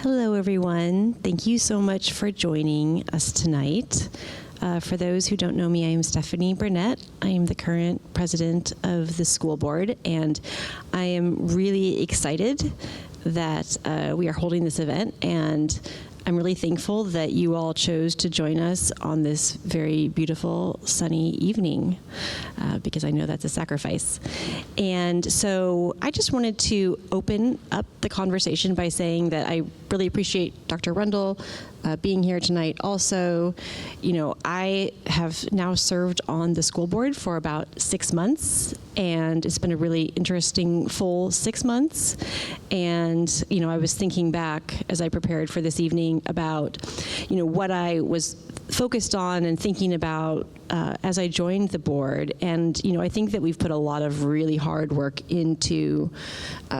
Hello, everyone. Thank you so much for joining us tonight. For those who don't know me, I am Stephanie Burnett. I am the current president of the school board, and I am really excited that we are holding this event, and I'm really thankful that you all chose to join us on this very beautiful sunny evening, because I know that's a sacrifice. And so I just wanted to open up the conversation by saying that I really appreciate Dr. Rundle being here tonight. Also, you know, I have now served on the school board for about 6 months, and it's been a really interesting full 6 months. And, you know, I was thinking back as I prepared for this evening about, you know, what I was focused on and thinking about as I joined the board. And, you know, I think that we've put a lot of really hard work into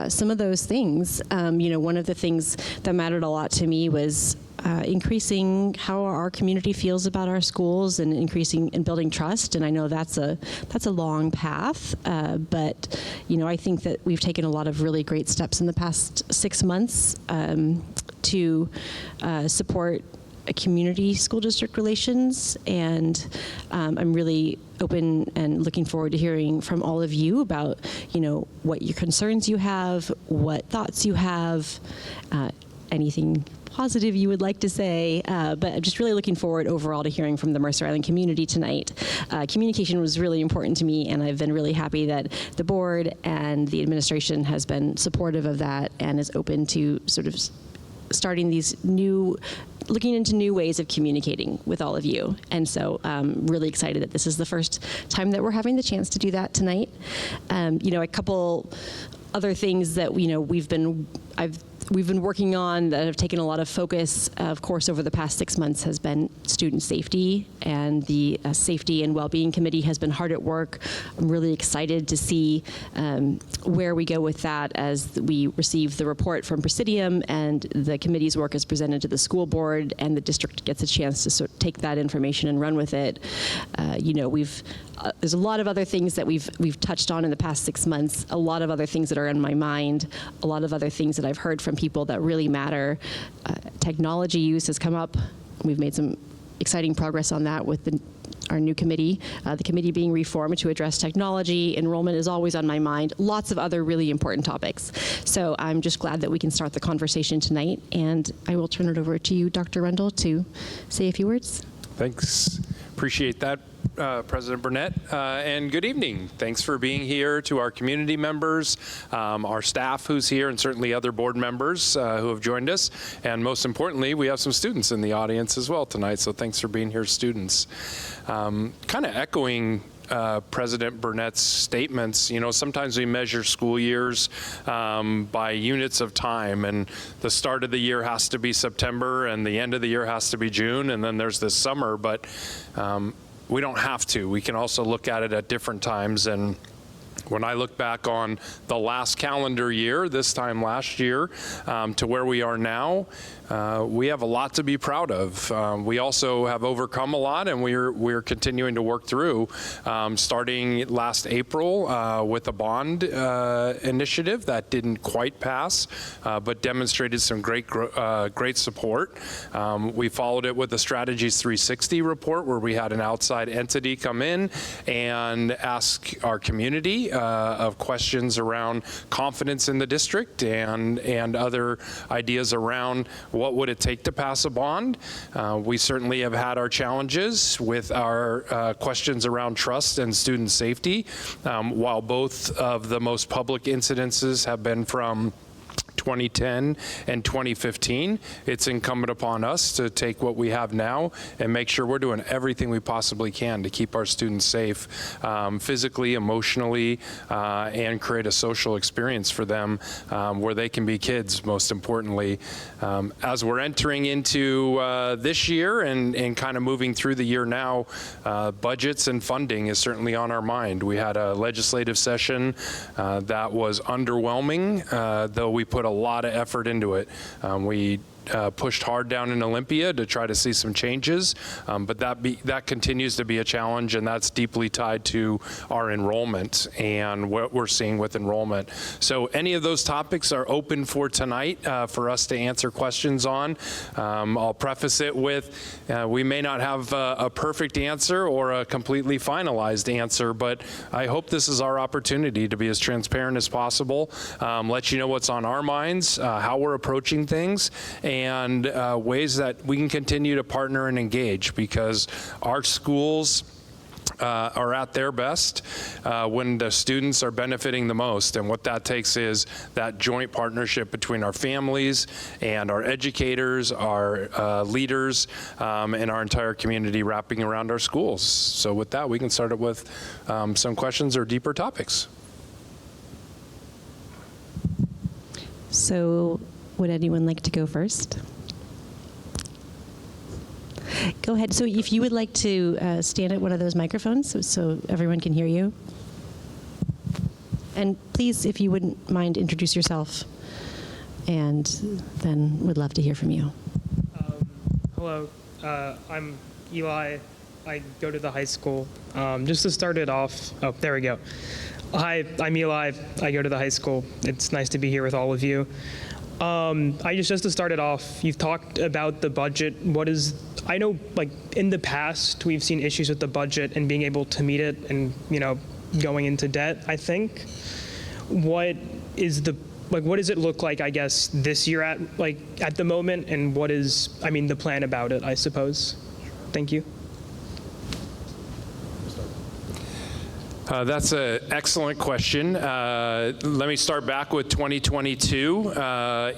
some of those things. You know, one of the things that mattered a lot to me was increasing how our community feels about our schools and increasing and building trust. And I know that's a long path, but you know, I think that we've taken a lot of really great steps in the past 6 months to support community school district relations, and I'm really open and looking forward to hearing from all of you about, you know, what your concerns you have, what thoughts you have, anything positive you would like to say, but I'm just really looking forward overall to hearing from the Mercer Island community tonight. Communication was really important to me, and I've been really happy that the board and the administration has been supportive of that and is open to sort of starting these looking into new ways of communicating with all of you. And so I'm really excited that this is the first time that we're having the chance to do that tonight. You know, a couple other things that, you know, we've been working on that have taken a lot of focus, of course, over the past 6 months has been student safety, and the Safety and Wellbeing Committee has been hard at work. I'm really excited to see where we go with that as we receive the report from Presidium and the committee's work is presented to the school board and the district gets a chance to sort of take that information and run with it. You know, there's a lot of other things that we've touched on in the past 6 months, a lot of other things that are in my mind, a lot of other things that I've heard from people that really matter. Technology use has come up. We've made some exciting progress on that with our new committee, the committee being reformed to address technology. Enrollment is always on my mind. Lots of other really important topics. So I'm just glad that we can start the conversation tonight, and I will turn it over to you, Dr. Rundle, to say a few words. Thanks. Appreciate that, President Burnett, and good evening. Thanks for being here to our community members, our staff who's here, and certainly other board members who have joined us. And most importantly, we have some students in the audience as well tonight, so thanks for being here, students. Kind of echoing President Burnett's statements, you know, sometimes we measure school years by units of time, and the start of the year has to be September and the end of the year has to be June, and then there's this summer, but we don't have to. We can also look at it at different times. And when I look back on the last calendar year, this time last year, to where we are now, we have a lot to be proud of. We also have overcome a lot, and we're continuing to work through, starting last April with a bond initiative that didn't quite pass, but demonstrated some great support. We followed it with the Strategies 360 report, where we had an outside entity come in and ask our community of questions around confidence in the district and other ideas around what would it take to pass a bond. We certainly have had our challenges with our questions around trust and student safety. While both of the most public incidences have been from 2010 and 2015, it's incumbent upon us to take what we have now and make sure we're doing everything we possibly can to keep our students safe, physically, emotionally, and create a social experience for them where they can be kids, most importantly. As we're entering into this year and kind of moving through the year now, budgets and funding is certainly on our mind. We had a legislative session that was underwhelming, though we put a lot of effort into it. We pushed hard down in Olympia to try to see some changes, but that continues to be a challenge, and that's deeply tied to our enrollment and what we're seeing with enrollment. So any of those topics are open for tonight for us to answer questions on. I'll preface it with we may not have a perfect answer or a completely finalized answer, but I hope this is our opportunity to be as transparent as possible, let you know what's on our minds, how we're approaching things, and ways that we can continue to partner and engage, because our schools are at their best when the students are benefiting the most. And what that takes is that joint partnership between our families and our educators, our leaders, and our entire community wrapping around our schools. So with that, we can start it with some questions or deeper topics. So would anyone like to go first? Go ahead. So if you would like to stand at one of those microphones so everyone can hear you. And please, if you wouldn't mind, introduce yourself, and then we'd love to hear from you. Hello, I'm Eli. I go to the high school. Just to start it off, oh, there we go. Hi, I'm Eli. I go to the high school. It's nice to be here with all of you. Just to start it off, you've talked about the budget. I know, like, in the past, we've seen issues with the budget and being able to meet it and, going into debt, I think. What does it look like, I guess, this year at the moment, and what is, the plan about it, I suppose? Thank you. That's an excellent question. Let me start back with 2022.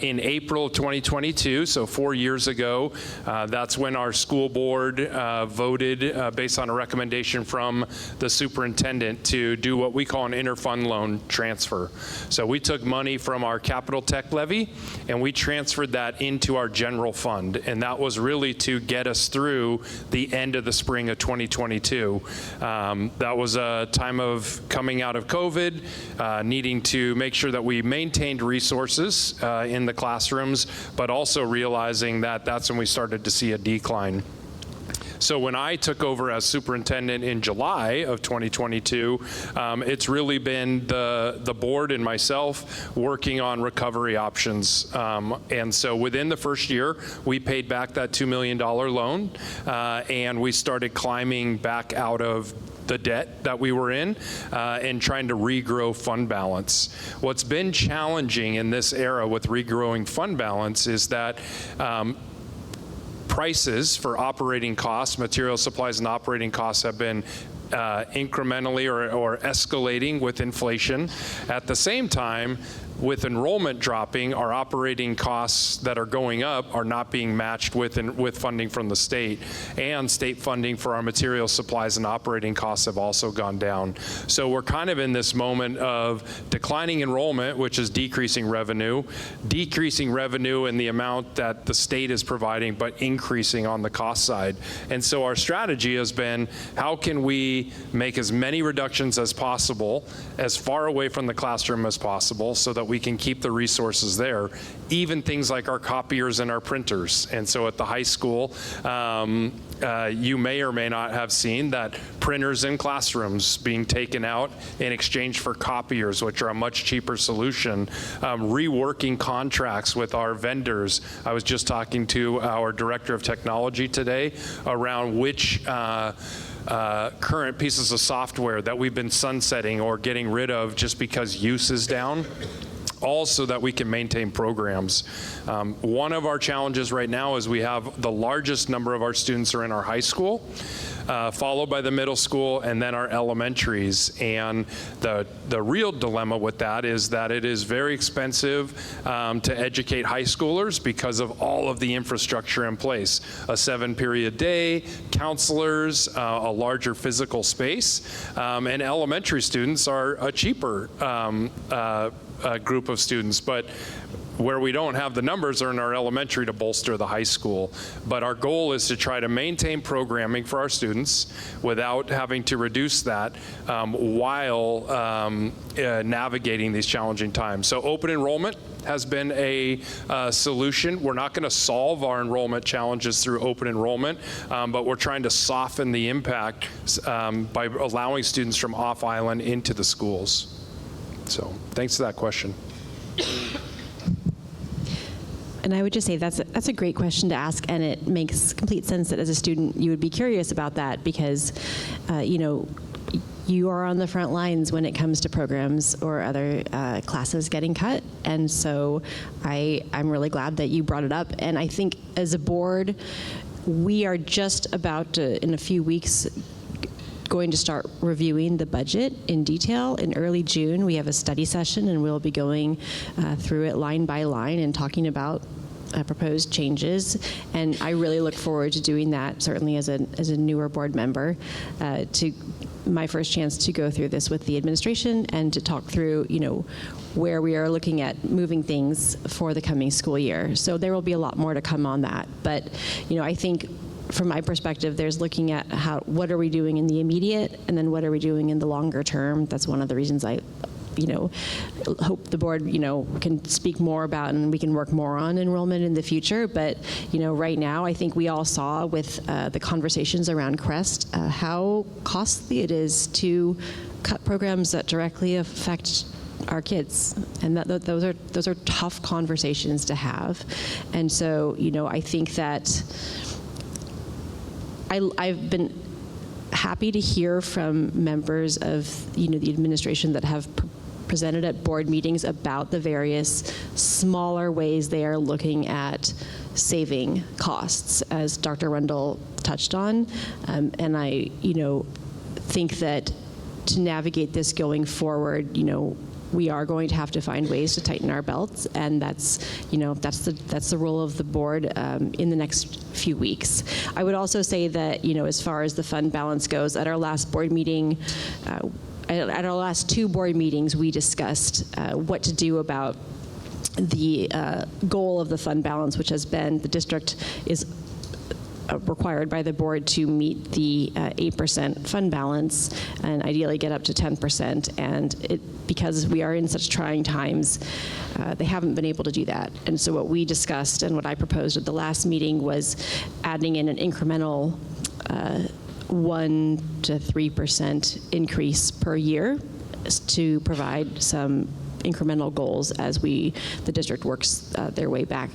In April 2022, so 4 years ago, that's when our school board voted based on a recommendation from the superintendent to do what we call an interfund loan transfer. So we took money from our capital tech levy and we transferred that into our general fund, and that was really to get us through the end of the spring of 2022. That was a time of coming out of COVID, needing to make sure that we maintained resources in the classrooms, but also realizing that that's when we started to see a decline. So when I took over as superintendent in July of 2022, it's really been the board and myself working on recovery options. And so within the first year, we paid back that $2 million loan, and we started climbing back out of the debt that we were in and trying to regrow fund balance. What's been challenging in this era with regrowing fund balance is that prices for operating costs, material, supplies, and operating costs have been incrementally or escalating with inflation. At the same time, with enrollment dropping, our operating costs that are going up are not being matched with funding from the state, and state funding for our material, supplies, and operating costs have also gone down. So we're kind of in this moment of declining enrollment, which is decreasing revenue in the amount that the state is providing, but increasing on the cost side. And so our strategy has been, how can we make as many reductions as possible, as far away from the classroom as possible, so that we can keep the resources there, even things like our copiers and our printers. And so at the high school, you may or may not have seen that printers in classrooms being taken out in exchange for copiers, which are a much cheaper solution. Reworking contracts with our vendors. I was just talking to our director of technology today around which current pieces of software that we've been sunsetting or getting rid of just because use is down, all so that we can maintain programs. One of our challenges right now is we have the largest number of our students are in our high school, followed by the middle school, and then our elementaries. And the real dilemma with that is that it is very expensive to educate high schoolers because of all of the infrastructure in place. A 7-period day, counselors, a larger physical space, and elementary students are a cheaper group of students. But Where we don't have the numbers are in our elementary to bolster the high school. But our goal is to try to maintain programming for our students without having to reduce that while navigating these challenging times. So open enrollment has been a solution. We're not going to solve our enrollment challenges through open enrollment, but we're trying to soften the impact by allowing students from off-island into the schools. So thanks for that question. And I would just say that's a great question to ask, and it makes complete sense that as a student you would be curious about that because, you are on the front lines when it comes to programs or other classes getting cut. And so I'm really glad that you brought it up. And I think as a board, we are just about to, in a few weeks, going to start reviewing the budget in detail. In early June, we have a study session, and we'll be going through it line by line and talking about proposed changes. And I really look forward to doing that, certainly as a newer board member, to my first chance to go through this with the administration and to talk through, where we are looking at moving things for the coming school year. So there will be a lot more to come on that. But, I think from my perspective, there's looking at what are we doing in the immediate, and then what are we doing in the longer term. That's one of the reasons I, hope the board, can speak more about and we can work more on enrollment in the future. But, right now, I think we all saw with the conversations around CREST how costly it is to cut programs that directly affect our kids, and those are tough conversations to have. And so, I think that I've been happy to hear from members of the administration that have presented at board meetings about the various smaller ways they are looking at saving costs, as Dr. Rundle touched on. And I think that to navigate this going forward, we are going to have to find ways to tighten our belts, and that's the role of the board in the next few weeks. I would also say that as far as the fund balance goes, at our last board meeting, at our last two board meetings, we discussed what to do about the goal of the fund balance, which has been the district is required by the board to meet the 8% fund balance and ideally get up to 10%. And because we are in such trying times, they haven't been able to do that. And so what we discussed and what I proposed at the last meeting was adding in an incremental 1 to 3% increase per year to provide some incremental goals as the district works their way back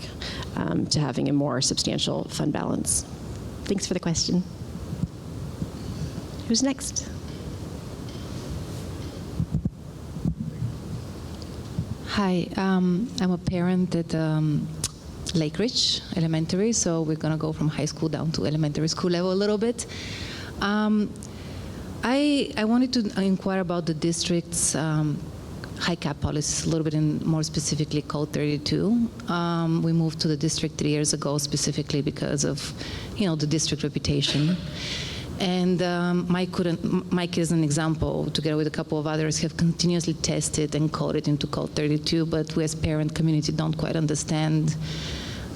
to having a more substantial fund balance. Thanks for the question. Who's next? Hi, I'm a parent at Lake Ridge Elementary, so we're going to go from high school down to elementary school level a little bit. I wanted to inquire about the district's high cap policies a little bit, and more specifically Code 32. We moved to the district 3 years ago specifically because of the district reputation. And Mike is an example, together with a couple of others, have continuously tested and coded into Code 32, but we as parent community don't quite understand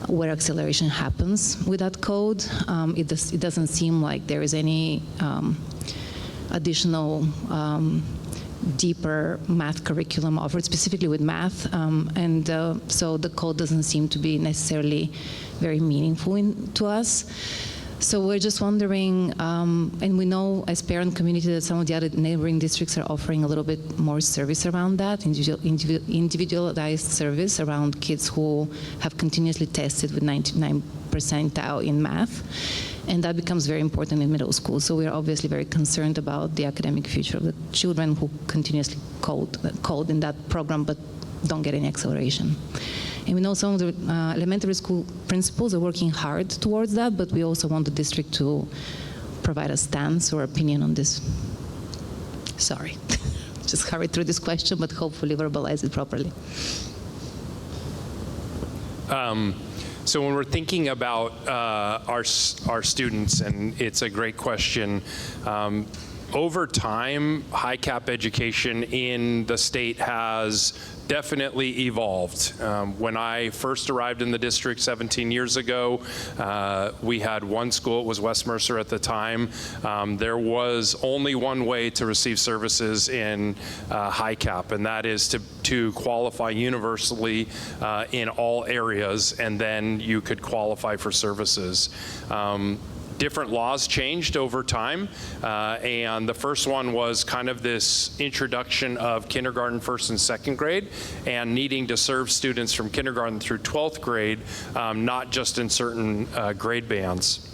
where acceleration happens with that code. It doesn't seem like there is any additional deeper math curriculum offered, specifically with math, so the code doesn't seem to be necessarily very meaningful to us. So we're just wondering, and we know as parent community that some of the other neighboring districts are offering a little bit more service around that, individualized service around kids who have continuously tested with 99 percentile in math. And that becomes very important in middle school. So we're obviously very concerned about the academic future of the children who continuously code in that program but don't get any acceleration. And we know some of the elementary school principals are working hard towards that, but we also want the district to provide a stance or opinion on this. Sorry, just hurried through this question, but hopefully verbalize it properly. So when we're thinking about our students, and it's a great question, over time, high cap education in the state has definitely evolved. When I first arrived in the district 17 years ago, we had one school. It was West Mercer at the time. There was only one way to receive services in HICAP, and that is to qualify universally in all areas, and then you could qualify for services. Different laws changed over time, and the first one was kind of this introduction of kindergarten, first and second grade, and needing to serve students from kindergarten through 12th grade, not just in certain grade bands.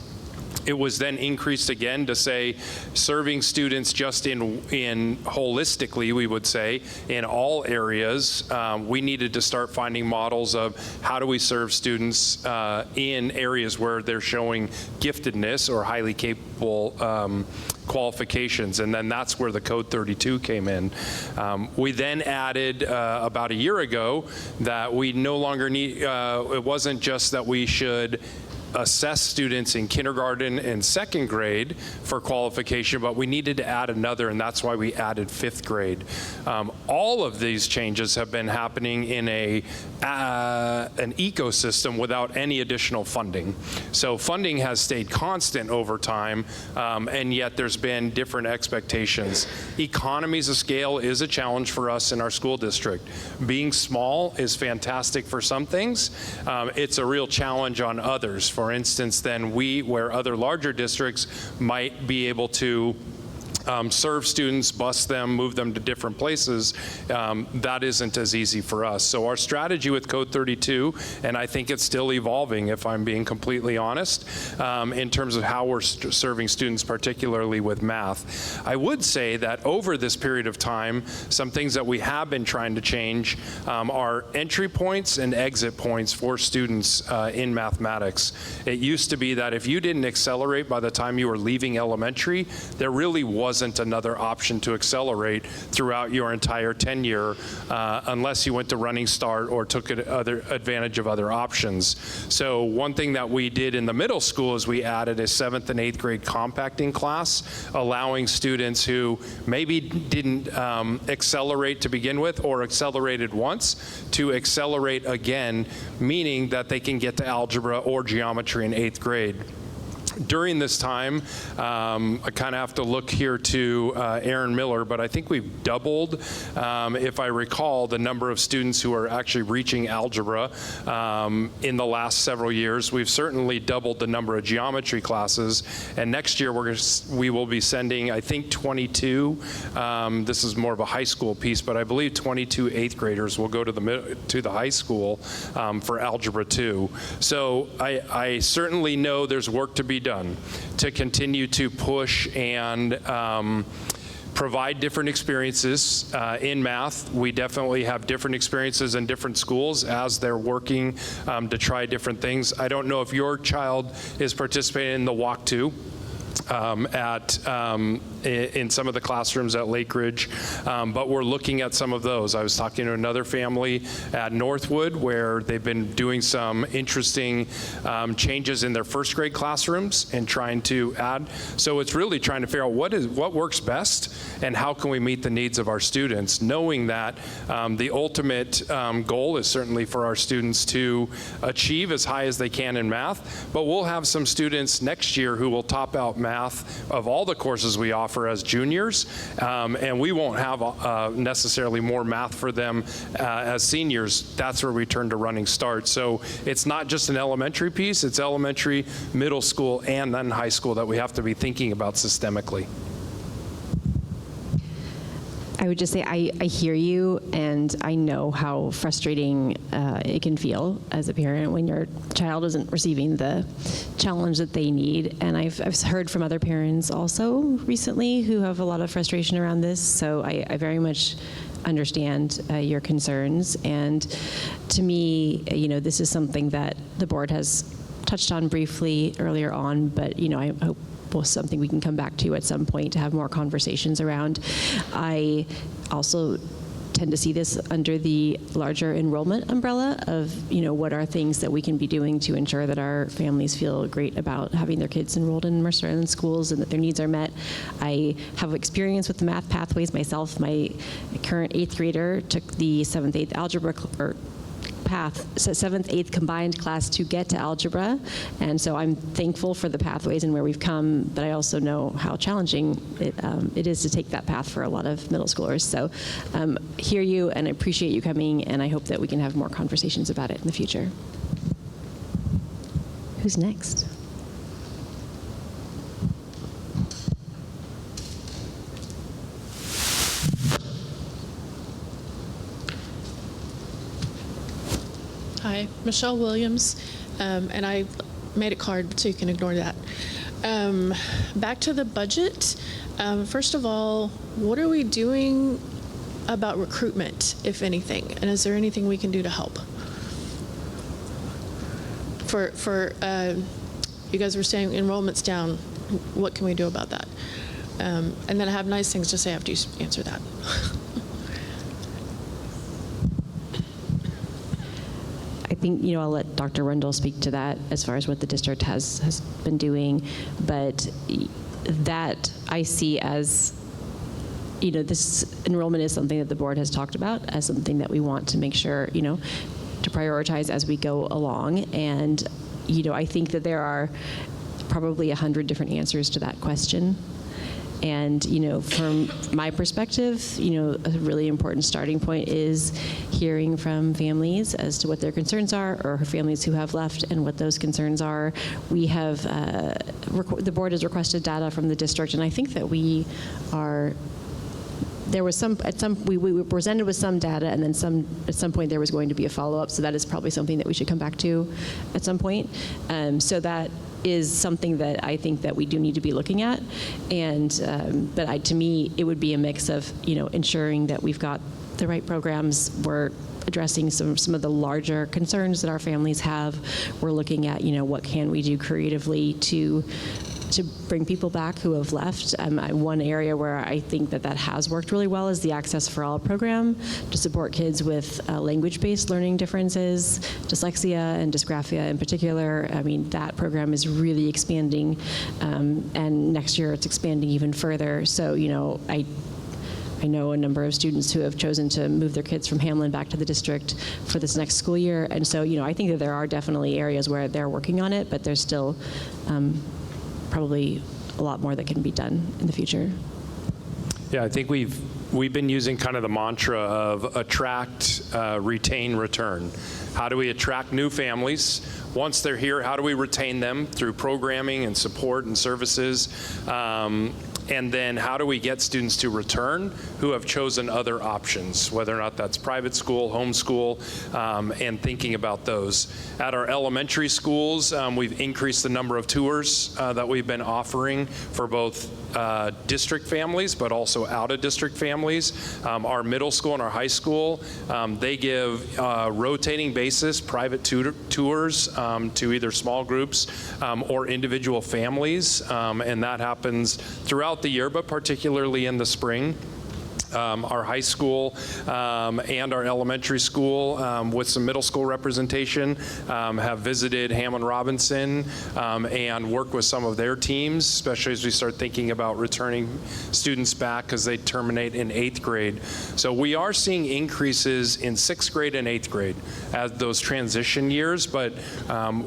It was then increased again to say serving students just in holistically, we would say, in all areas. We needed to start finding models of how do we serve students in areas where they're showing giftedness or highly capable qualifications, and then that's where the Code 32 came in. We then added about a year ago that we no longer need, it wasn't just that we should assess students in kindergarten and second grade for qualification, but we needed to add another, and that's why we added 5th grade. All of these changes have been happening in an ecosystem without any additional funding. So funding has stayed constant over time, and yet there's been different expectations. Economies of scale is a challenge for us in our school district. Being small is fantastic for some things. It's a real challenge on others. For instance, then where other larger districts might be able to serve students, bus them, move them to different places, that isn't as easy for us. So our strategy with Code 32, and I think it's still evolving if I'm being completely honest, in terms of how we're serving students, particularly with math. I would say that over this period of time, some things that we have been trying to change are entry points and exit points for students in mathematics. It used to be that if you didn't accelerate by the time you were leaving elementary, there really wasn't another option to accelerate throughout your entire tenure unless you went to Running Start or took advantage of other options. So one thing that we did in the middle school is we added a 7th and 8th grade compacting class, allowing students who maybe didn't accelerate to begin with or accelerated once to accelerate again, meaning that they can get to algebra or geometry in 8th grade. During this time, I kind of have to look here to Aaron Miller, but I think we've doubled, if I recall, the number of students who are actually reaching algebra in the last several years. We've certainly doubled the number of geometry classes, and next year we will be sending, I think, 22. This is more of a high school piece, but I believe 22 8th graders will go to the high school for Algebra 2. So I certainly know there's work to be done to continue to push and provide different experiences in math. We definitely have different experiences in different schools as they're working to try different things. I don't know if your child is participating in the Walk 2 in some of the classrooms at Lake Ridge, but we're looking at some of those. I was talking to another family at Northwood where they've been doing some interesting changes in their 1st grade classrooms and trying to add. So it's really trying to figure out what works best and how can we meet the needs of our students, knowing that the ultimate goal is certainly for our students to achieve as high as they can in math, but we'll have some students next year who will top out math of all the courses we offer as juniors, and we won't have necessarily more math for them as seniors. That's where we turn to Running Start. So it's not just an elementary piece, it's elementary, middle school, and then high school that we have to be thinking about systemically. I would just say I hear you, and I know how frustrating it can feel as a parent when your child isn't receiving the challenge that they need. And I've heard from other parents also recently who have a lot of frustration around this. So I very much understand your concerns. And to me, this is something that the board has touched on briefly earlier on, but I hope something we can come back to at some point to have more conversations around. I also tend to see this under the larger enrollment umbrella of, what are things that we can be doing to ensure that our families feel great about having their kids enrolled in Mercer Island schools and that their needs are met. I have experience with the math pathways myself. My current 8th grader took the 7th, 8th algebra path, 7th, 8th combined class to get to algebra, and so I'm thankful for the pathways and where we've come, but I also know how challenging it is to take that path for a lot of middle schoolers. So hear you, and I appreciate you coming, and I hope that we can have more conversations about it in the future. Who's next? Hi, Michelle Williams, and I made a card so you can ignore that. Back to the budget. First of all, what are we doing about recruitment, if anything? And is there anything we can do to help? You guys were saying enrollment's down. What can we do about that? And then I have nice things to say after you answer that. I think, I'll let Dr. Rundle speak to that as far as what the district has been doing, but that I see as, this enrollment is something that the board has talked about as something that we want to make sure, to prioritize as we go along. And, I think that there are probably 100 different answers to that question. And, from my perspective, a really important starting point is hearing from families as to what their concerns are, or families who have left and what those concerns are. We have, the board has requested data from the district, and I think that we are, there was we were presented with some data, and then at some point there was going to be a follow-up, so that is probably something that we should come back to at some point. So that is something that I think that we do need to be looking at, and to me, it would be a mix of ensuring that we've got the right programs. We're addressing some of the larger concerns that our families have. We're looking at what can we do creatively to bring people back who have left. One area where I think that has worked really well is the Access for All program to support kids with language-based learning differences, dyslexia and dysgraphia in particular. I mean, that program is really expanding, and next year it's expanding even further. So, I know a number of students who have chosen to move their kids from Hamlin back to the district for this next school year. And so, I think that there are definitely areas where they're working on it, but there's still probably a lot more that can be done in the future. Yeah, I think we've been using kind of the mantra of attract, retain, return. How do we attract new families? Once they're here, how do we retain them through programming and support and services? And then how do we get students to return who have chosen other options, whether or not that's private school, homeschool, and thinking about those. At our elementary schools, we've increased the number of tours that we've been offering for both district families, but also out-of-district families. Our middle school and our high school, they give rotating basis private tours to either small groups or individual families, and that happens throughout the year, but particularly in the spring. Our high school and our elementary school with some middle school representation have visited Hamlin Robinson and worked with some of their teams, especially as we start thinking about returning students back because they terminate in 8th grade. So we are seeing increases in 6th grade and 8th grade as those transition years, but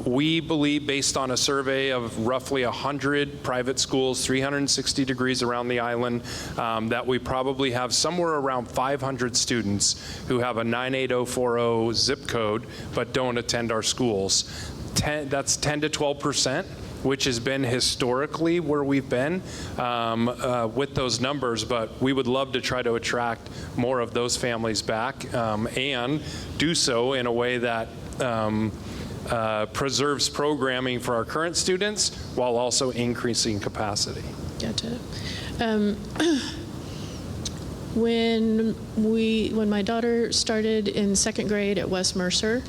we believe, based on a survey of roughly 100 private schools, 360 degrees around the island, that we probably have somewhere around 500 students who have a 98040 zip code but don't attend our schools. That's 10 to 12%, which has been historically where we've been with those numbers, but we would love to try to attract more of those families back and do so in a way that preserves programming for our current students while also increasing capacity. Gotcha. When my daughter started in 2nd grade at West Mercer,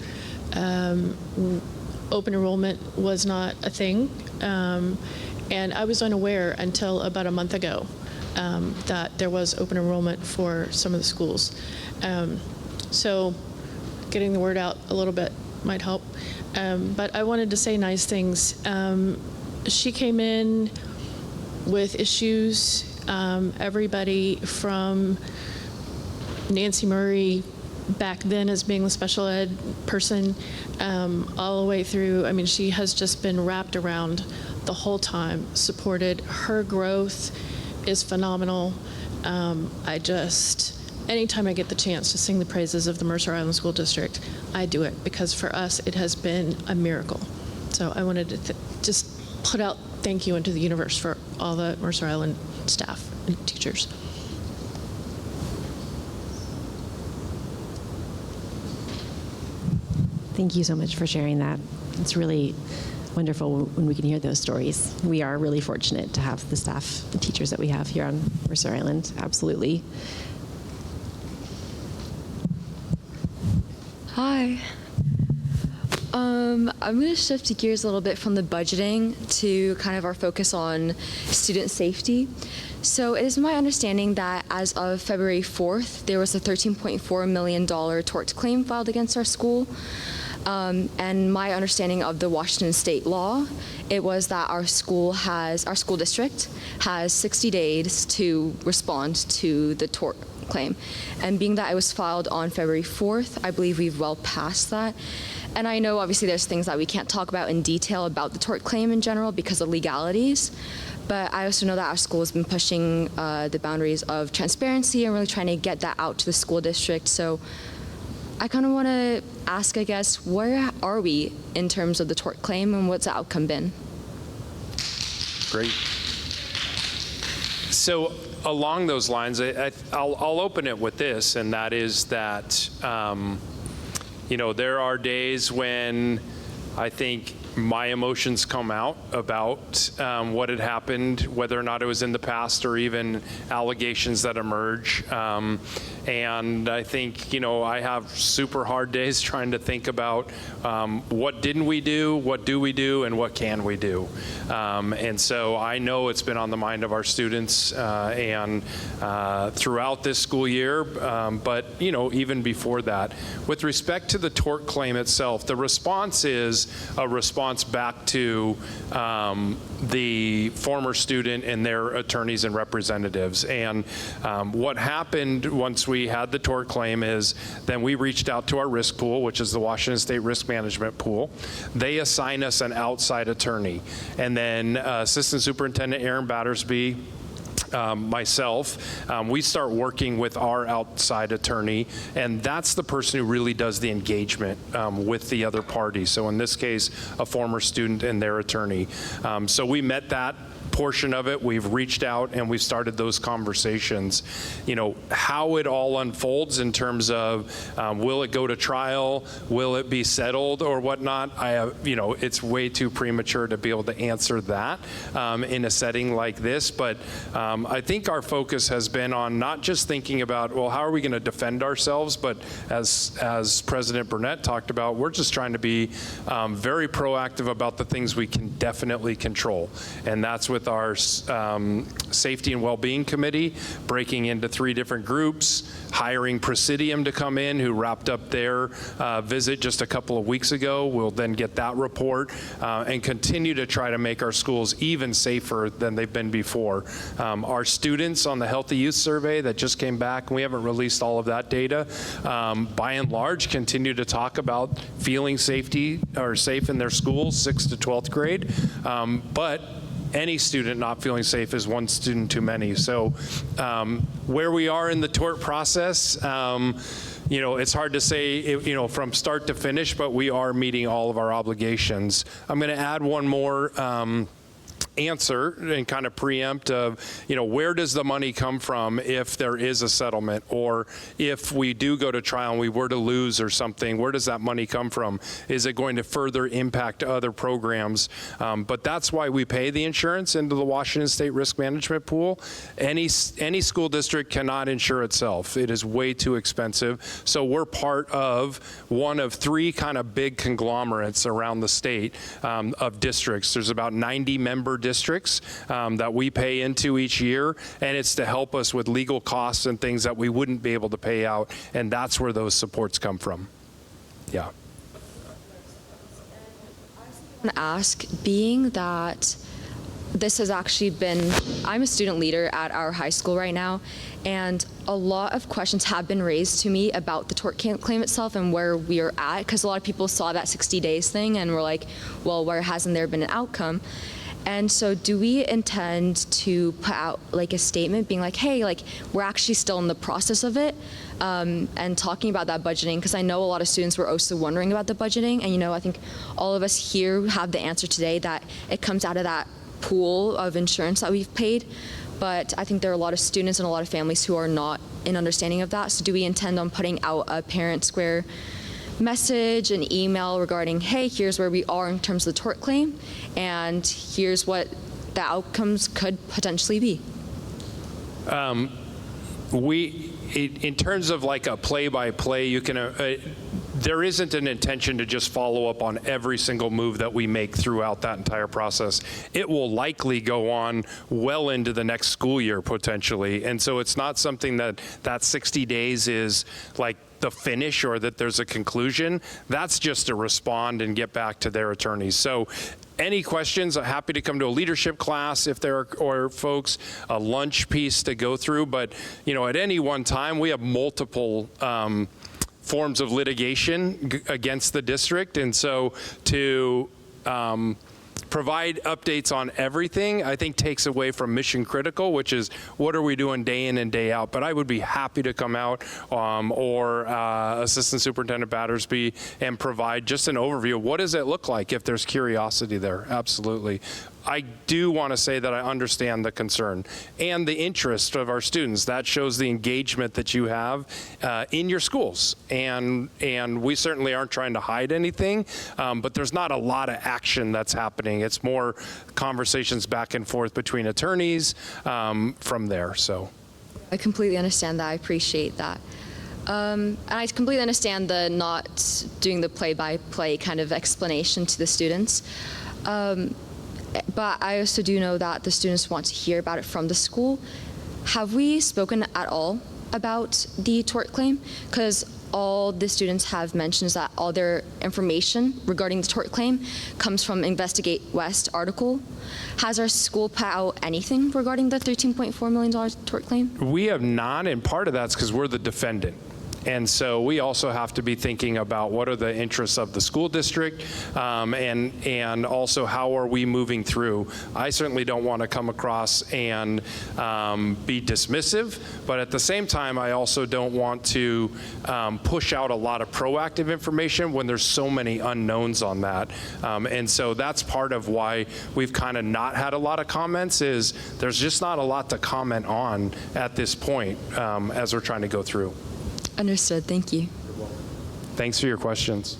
open enrollment was not a thing, and I was unaware until about a month ago that there was open enrollment for some of the schools. So getting the word out a little bit might help. But I wanted to say nice things. She came in with issues. Everybody from Nancy Murray back then as being the special ed person all the way through. I mean, she has just been wrapped around the whole time, supported. Her growth is phenomenal. Anytime I get the chance to sing the praises of the Mercer Island School District, I do it, because for us it has been a miracle. So I wanted to just put out thank you into the universe for all the Mercer Island staff and teachers. Thank you so much for sharing that. It's really wonderful when we can hear those stories. We are really fortunate to have the staff and teachers that we have here on Mercer Island. Absolutely. Hi. I'm going to shift gears a little bit from the budgeting to kind of our focus on student safety. So it is my understanding that as of February 4th, there was a $13.4 million tort claim filed against our school. And my understanding of the Washington state law, it was that our school district has 60 days to respond to the tort claim. And being that it was filed on February 4th, I believe we've well passed that. And I know obviously there's things that we can't talk about in detail about the tort claim in general because of legalities. But I also know that our school has been pushing the boundaries of transparency and really trying to get that out to the school district. So I kind of want to ask, I guess, where are we in terms of the tort claim and what's the outcome been? Great. So along those lines, I'll open it with this, and that is that, there are days when I think my emotions come out about what had happened, whether or not it was in the past or even allegations that emerge. And I think, I have super hard days trying to think about what didn't we do, what do we do, and what can we do. And so I know it's been on the mind of our students and throughout this school year, but even before that. With respect to the tort claim itself, the response is a response back to the former student and their attorneys and representatives. And what happened once we had the tort claim is then we reached out to our risk pool, which is the Washington State Risk Management Pool. They assign us an outside attorney. And then Assistant Superintendent Aaron Battersby, myself, we start working with our outside attorney, and that's the person who really does the engagement with the other party. So in this case, a former student and their attorney. So we met that portion of it. We've reached out and we've started those conversations. How it all unfolds in terms of will it go to trial, will it be settled or whatnot, it's way too premature to be able to answer that in a setting like this. But I think our focus has been on not just thinking about, well, how are we going to defend ourselves, but as President Burnett talked about, we're just trying to be very proactive about the things we can definitely control. And that's with our Safety and Wellbeing Committee, breaking into 3 different groups, hiring Presidium to come in, who wrapped up their visit just a couple of weeks ago. We'll then get that report and continue to try to make our schools even safer than they've been before. Our students on the Healthy Youth Survey that just came back, and we haven't released all of that data, by and large continue to talk about feeling safe in their schools, 6th to 12th grade. But any student not feeling safe is one student too many. So where we are in the tort process, it's hard to say, from start to finish, but we are meeting all of our obligations. I'm going to add one more answer and kind of preempt of, where does the money come from if there is a settlement, or if we do go to trial and we were to lose or something, where does that money come from? Is it going to further impact other programs? But that's why we pay the insurance into the Washington State Risk Management Pool. Any school district cannot insure itself. It is way too expensive. So we're part of one of 3 kind of big conglomerates around the state of districts. There's about 90 member districts that we pay into each year, and it's to help us with legal costs and things that we wouldn't be able to pay out, and that's where those supports come from. Yeah. I want to ask, being that this has actually been, I'm a student leader at our high school right now, and a lot of questions have been raised to me about the tort claim itself and where we are at, because a lot of people saw that 60 days thing and were like, well, where hasn't there been an outcome? And so do we intend to put out like a statement being like, hey, like we're actually still in the process of it, and talking about that budgeting, because I know a lot of students were also wondering about the budgeting, and I think all of us here have the answer today that it comes out of that pool of insurance that we've paid, but I think there are a lot of students and a lot of families who are not in understanding of that. So do we intend on putting out a Parent Square message, an email regarding, hey, here's where we are in terms of the tort claim, and here's what the outcomes could potentially be? In terms of like a play-by-play, you can, there isn't an intention to just follow up on every single move that we make throughout that entire process. It will likely go on well into the next school year potentially, and so it's not something that 60 days is like the finish or that there's a conclusion. That's just to respond and get back to their attorneys. So any questions, I'm happy to come to a leadership class if there are, or folks, a lunch piece to go through. But, at any one time, we have multiple forms of litigation against the district. And so to provide updates on everything, I think takes away from mission critical, which is what are we doing day in and day out. But I would be happy to come out or Assistant Superintendent Battersby and provide just an overview of what does it look like if there's curiosity there. Absolutely. I do want to say that I understand the concern and the interest of our students. That shows the engagement that you have in your schools. And we certainly aren't trying to hide anything, but there's not a lot of action that's happening. It's more conversations back and forth between attorneys from there. So I completely understand that. I appreciate that. And I completely understand the not doing the play-by-play kind of explanation to the students. But I also do know that the students want to hear about it from the school. Have we spoken at all about the tort claim? Because all the students have mentioned is that all their information regarding the tort claim comes from Investigate West article. Has our school put out anything regarding the $13.4 million tort claim? We have not, and part of that's because we're the defendant. And so we also have to be thinking about what are the interests of the school district, and also how are we moving through. I certainly don't want to come across and be dismissive, but at the same time, I also don't want to push out a lot of proactive information when there's so many unknowns on that. And so that's part of why we've kind of not had a lot of comments, is there's just not a lot to comment on at this point as we're trying to go through. Understood. Thank you. Thanks for your questions.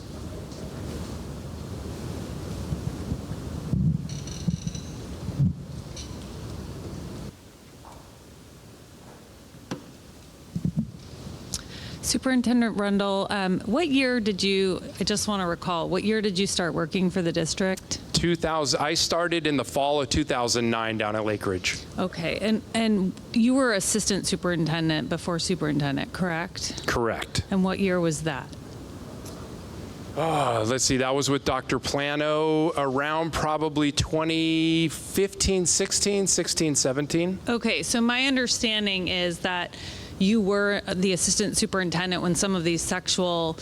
Superintendent Rundle, what year did you, I just want to recall, what year did you start working for the district? I started in the fall of 2009 down at Lake Ridge. Okay, and you were assistant superintendent before superintendent, correct? Correct. And what year was that? Let's see, that was with Dr. Plano around probably 2015, 16, 17. Okay, so my understanding is that you were the assistant superintendent when some of these sexual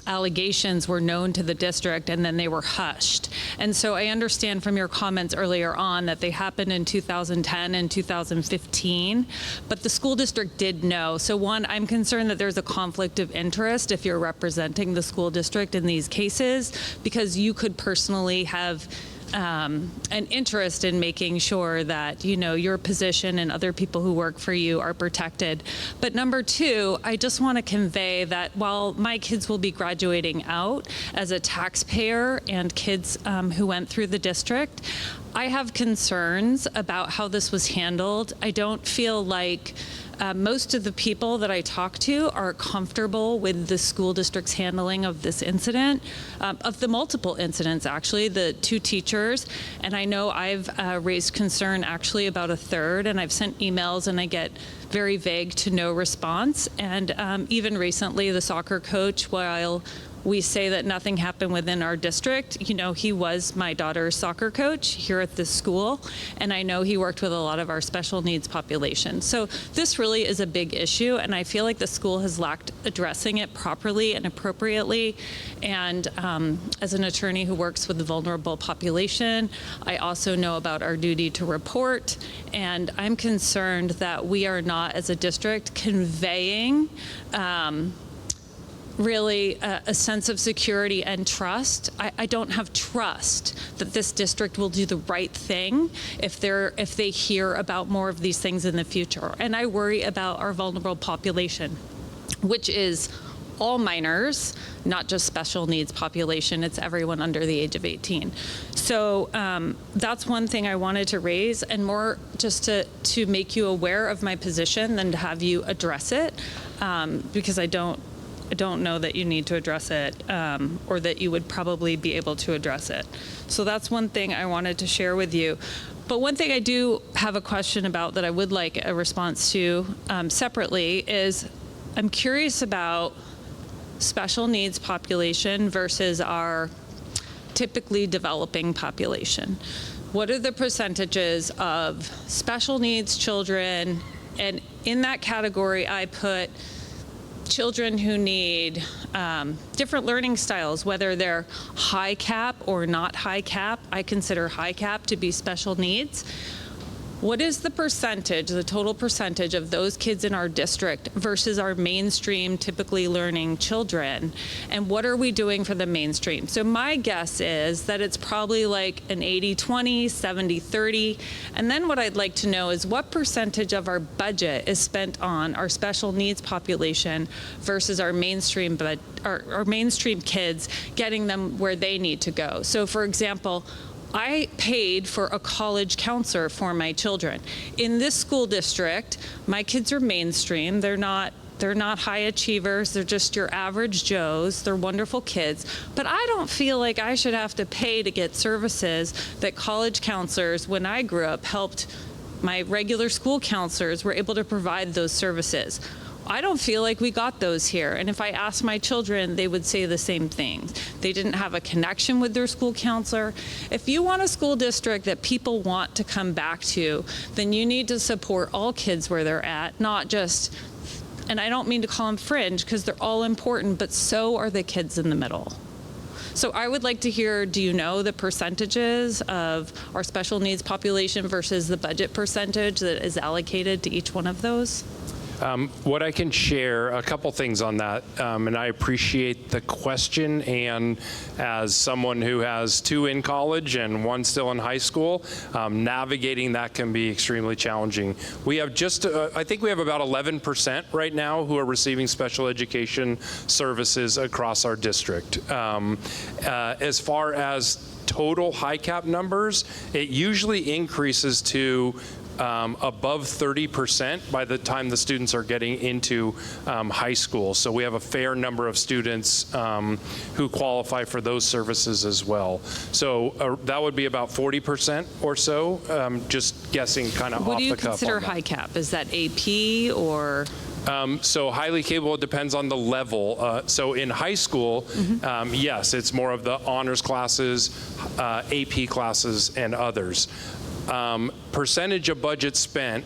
allegations were known to the district, and then they were hushed. And so I understand from your comments earlier on that they happened in 2010 and 2015, but the school district did know. So one, I'm concerned that there's a conflict of interest if you're representing the school district in these cases, because you could personally have an interest in making sure that, your position and other people who work for you are protected. But number two, I just want to convey that while my kids will be graduating out as a taxpayer and kids who went through the district, I have concerns about how this was handled. I don't feel like most of the people that I talk to are comfortable with the school district's handling of this incident, of the multiple incidents, actually, the 2 teachers. And I know I've raised concern actually about a third, and I've sent emails and I get very vague to no response. And even recently, the soccer coach, while we say that nothing happened within our district, you know, he was my daughter's soccer coach here at this school, and I know he worked with a lot of our special needs population. So this really is a big issue, and I feel like the school has lacked addressing it properly and appropriately. And as an attorney who works with the vulnerable population, I also know about our duty to report, and I'm concerned that we are not, as a district, conveying really a sense of security and trust. I don't have trust that this district will do the right thing if they hear about more of these things in the future. And I worry about our vulnerable population, which is all minors, not just special needs population. It's everyone under the age of 18. So that's one thing I wanted to raise, and more just to make you aware of my position than to have you address it, because I don't know that you need to address it, or that you would probably be able to address it. So that's one thing I wanted to share with you. But one thing I do have a question about that I would like a response to separately is I'm curious about special needs population versus our typically developing population. What are the percentages of special needs children? And in that category, I put children who need different learning styles, whether they're high cap or not high cap. I consider high cap to be special needs. What is the percentage, the total percentage of those kids in our district versus our mainstream typically learning children? And what are we doing for the mainstream? So my guess is that it's probably like an 80-20, 70-30. And then what I'd like to know is what percentage of our budget is spent on our special needs population versus our mainstream, our mainstream kids, getting them where they need to go. So for example, I paid for a college counselor for my children. In this school district, my kids are mainstream. They're not high achievers. They're just your average Joes. They're wonderful kids. But I don't feel like I should have to pay to get services that college counselors, when I grew up, helped. My regular school counselors were able to provide those services. I don't feel like we got those here. And if I asked my children, they would say the same thing. They didn't have a connection with their school counselor. If you want a school district that people want to come back to, then you need to support all kids where they're at, not just, and I don't mean to call them fringe because they're all important, but so are the kids in the middle. So I would like to hear, do you know the percentages of our special needs population versus the budget percentage that is allocated to each one of those? What I can share, a couple things on that, and I appreciate the question, and as someone who has 2 in college and 1 still in high school, navigating that can be extremely challenging. We have I think we have about 11% right now who are receiving special education services across our district. As far as total high cap numbers, it usually increases to above 30% by the time the students are getting into high school. So we have a fair number of students who qualify for those services as well. So that would be about 40% or so, just guessing kind of off the cuff. What do you consider high cap? Is that AP or? So highly capable, it depends on the level. So in high school, yes, it's more of the honors classes, AP classes, and others. Percentage of budget spent,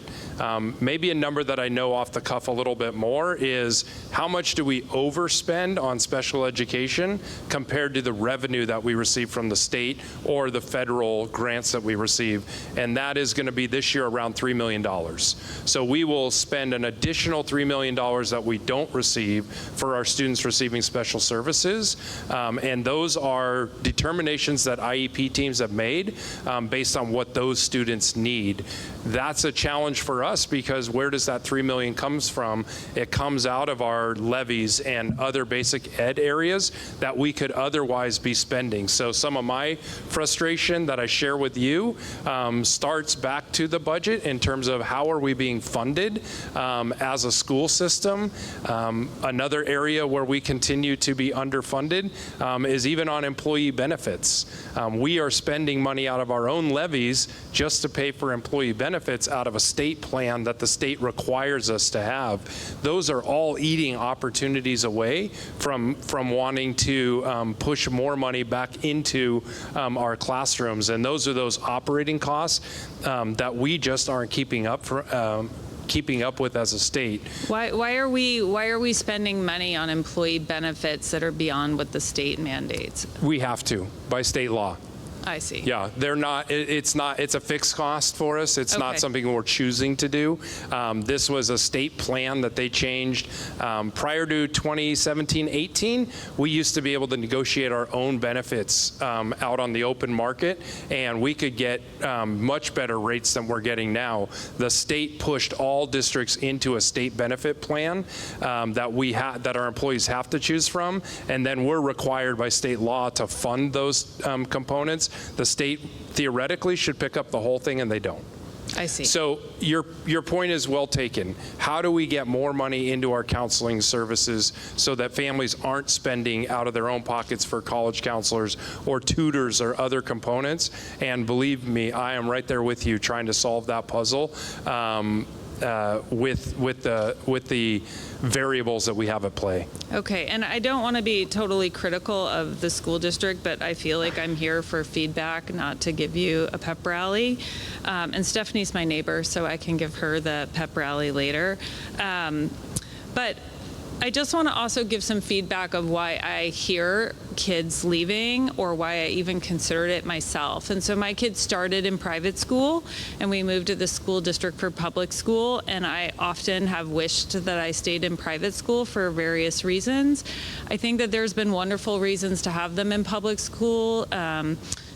maybe a number that I know off the cuff a little bit more is how much do we overspend on special education compared to the revenue that we receive from the state or the federal grants that we receive. And that is going to be this year around $3 million. So we will spend an additional $3 million that we don't receive for our students receiving special services. And those are determinations that IEP teams have made based on what those students need. That's a challenge for us, because where does that $3 million comes from? It comes out of our levies and other basic ed areas that we could otherwise be spending. So some of my frustration that I share with you starts back to the budget in terms of how are we being funded as a school system. Another area where we continue to be underfunded is even on employee benefits. We are spending money out of our own levies just to pay for employee benefits out of a state plan that the state requires us to have. Those are all eating opportunities away from wanting to push more money back into our classrooms. And those are those operating costs that we just aren't keeping up with as a state. Why are we spending money on employee benefits that are beyond what the state mandates? We have to, by state law. I see. Yeah, they're not, it's a fixed cost for us. It's not Okay. something we're choosing to do. This was a state plan that they changed. Prior to 2017-18, we used to be able to negotiate our own benefits out on the open market, and we could get much better rates than we're getting now. The state pushed all districts into a state benefit plan that our employees have to choose from, and then we're required by state law to fund those components. The state theoretically should pick up the whole thing, and they don't. I see. So your point is well taken. How do we get more money into our counseling services so that families aren't spending out of their own pockets for college counselors or tutors or other components? And believe me, I am right there with you trying to solve that puzzle with the variables that we have at play. Okay, and I don't want to be totally critical of the school district, but I feel like I'm here for feedback, not to give you a pep rally. And Stephanie's my neighbor, so I can give her the pep rally later. But I just want to also give some feedback of why I hear kids leaving or why I even considered it myself. And so my kids started in private school and we moved to the school district for public school, and I often have wished that I stayed in private school for various reasons. I think that there's been wonderful reasons to have them in public school,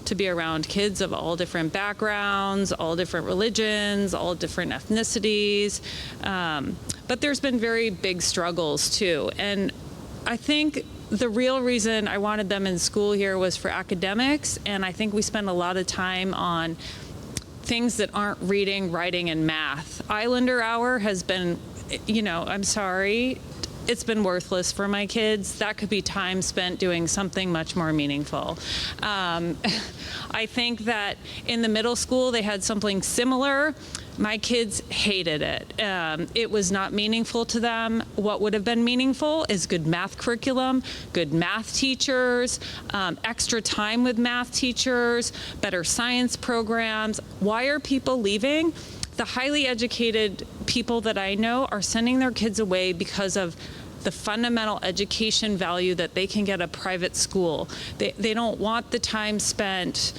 to be around kids of all different backgrounds, all different religions, all different ethnicities. But there's been very big struggles too. And I think the real reason I wanted them in school here was for academics. And I think we spend a lot of time on things that aren't reading, writing, and math. Islander hour has been, I'm sorry, it's been worthless for my kids. That could be time spent doing something much more meaningful. I think that in the middle school, they had something similar. My kids hated it. It was not meaningful to them. What would have been meaningful is good math curriculum, good math teachers, extra time with math teachers, better science programs. Why are people leaving? The highly educated people that I know are sending their kids away because of the fundamental education value that they can get at a private school. They don't want the time spent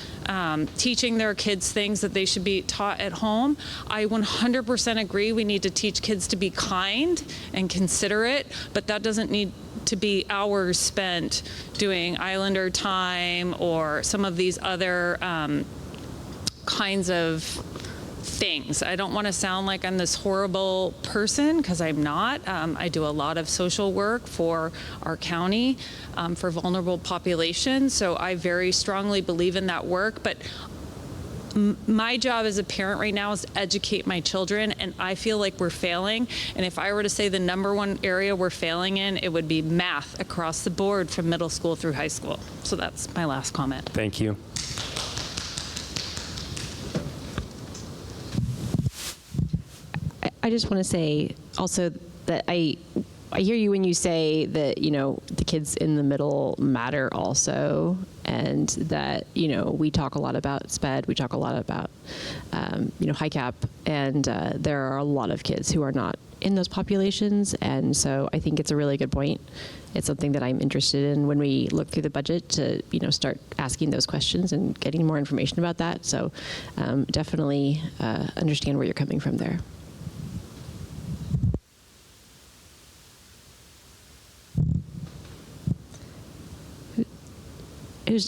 teaching their kids things that they should be taught at home. I 100% agree we need to teach kids to be kind and considerate, but that doesn't need to be hours spent doing Islander time or some of these other kinds of things. I don't want to sound like I'm this horrible person, because I'm not. I do a lot of social work for our county, for vulnerable populations, so I very strongly believe in that work. But my job as a parent right now is to educate my children, and I feel like we're failing. And if I were to say the number one area we're failing in, it would be math across the board from middle school through high school. So that's my last comment. Thank you. I just want to say also that I hear you when you say that, the kids in the middle matter also, and that, we talk a lot about SPED, we talk a lot about, high cap, and there are a lot of kids who are not in those populations, and so I think it's a really good point. It's something that I'm interested in when we look through the budget to, start asking those questions and getting more information about that. So definitely understand where you're coming from there.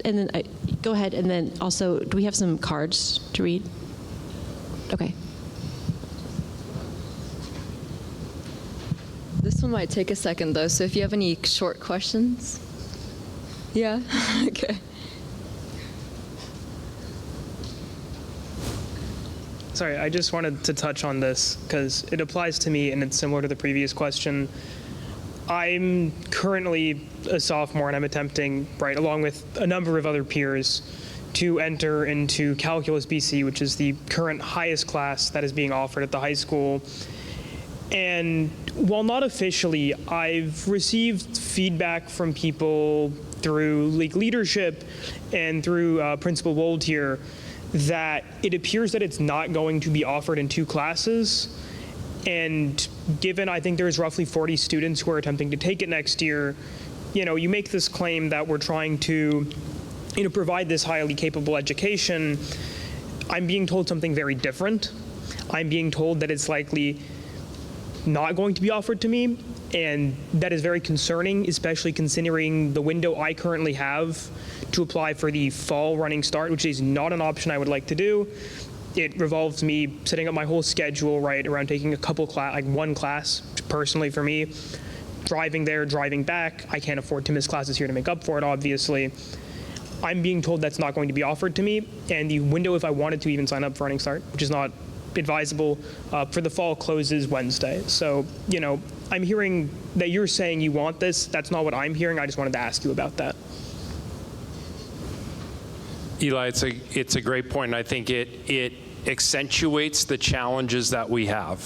And then go ahead, and then also, do we have some cards to read? Okay. This one might take a second though, so if you have any short questions. Yeah, okay. Sorry, I just wanted to touch on this because it applies to me and it's similar to the previous question. I'm currently a sophomore and I'm attempting, right, along with a number of other peers, to enter into Calculus BC, which is the current highest class that is being offered at the high school. And while not officially, I've received feedback from people through leadership and through Principal Wold here that it appears that it's not going to be offered in 2 classes. And given I think there's roughly 40 students who are attempting to take it next year, you make this claim that we're trying to provide this highly capable education. I'm being told something very different. I'm being told that it's likely not going to be offered to me, and that is very concerning, especially considering the window I currently have to apply for the fall running start, which is not an option I would like to do. It revolves me setting up my whole schedule, right, around taking a couple class, like 1 class, personally for me, driving there, driving back. I can't afford to miss classes here to make up for it, obviously. I'm being told that's not going to be offered to me, and the window, if I wanted to even sign up for running start, which is not advisable, for the fall closes Wednesday. So, I'm hearing that you're saying you want this. That's not what I'm hearing. I just wanted to ask you about that. Eli, it's a great point. And I think it accentuates the challenges that we have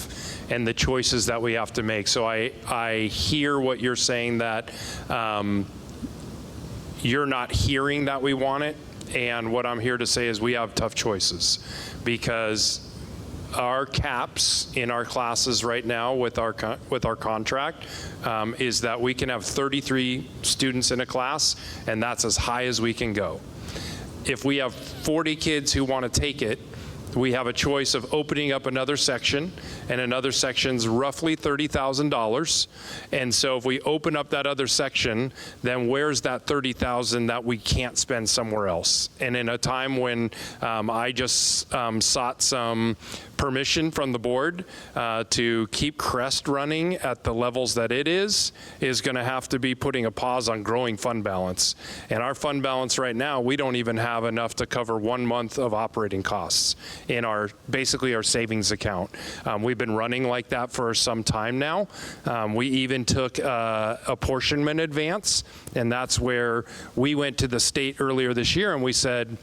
and the choices that we have to make. So I hear what you're saying, that you're not hearing that we want it. And what I'm here to say is we have tough choices, because our caps in our classes right now with our contract is that we can have 33 students in a class, and that's as high as we can go. If we have 40 kids who want to take it, we have a choice of opening up another section, and another section's roughly $30,000. And so if we open up that other section, then where's that $30,000 that we can't spend somewhere else? And in a time when I just sought some permission from the board to keep Crest running at the levels that it is going to have to be putting a pause on growing fund balance. And our fund balance right now, we don't even have enough to cover 1 month of operating costs in basically our savings account. We've been running like that for some time now. We even took apportionment advance, and that's where we went to the state earlier this year and we said,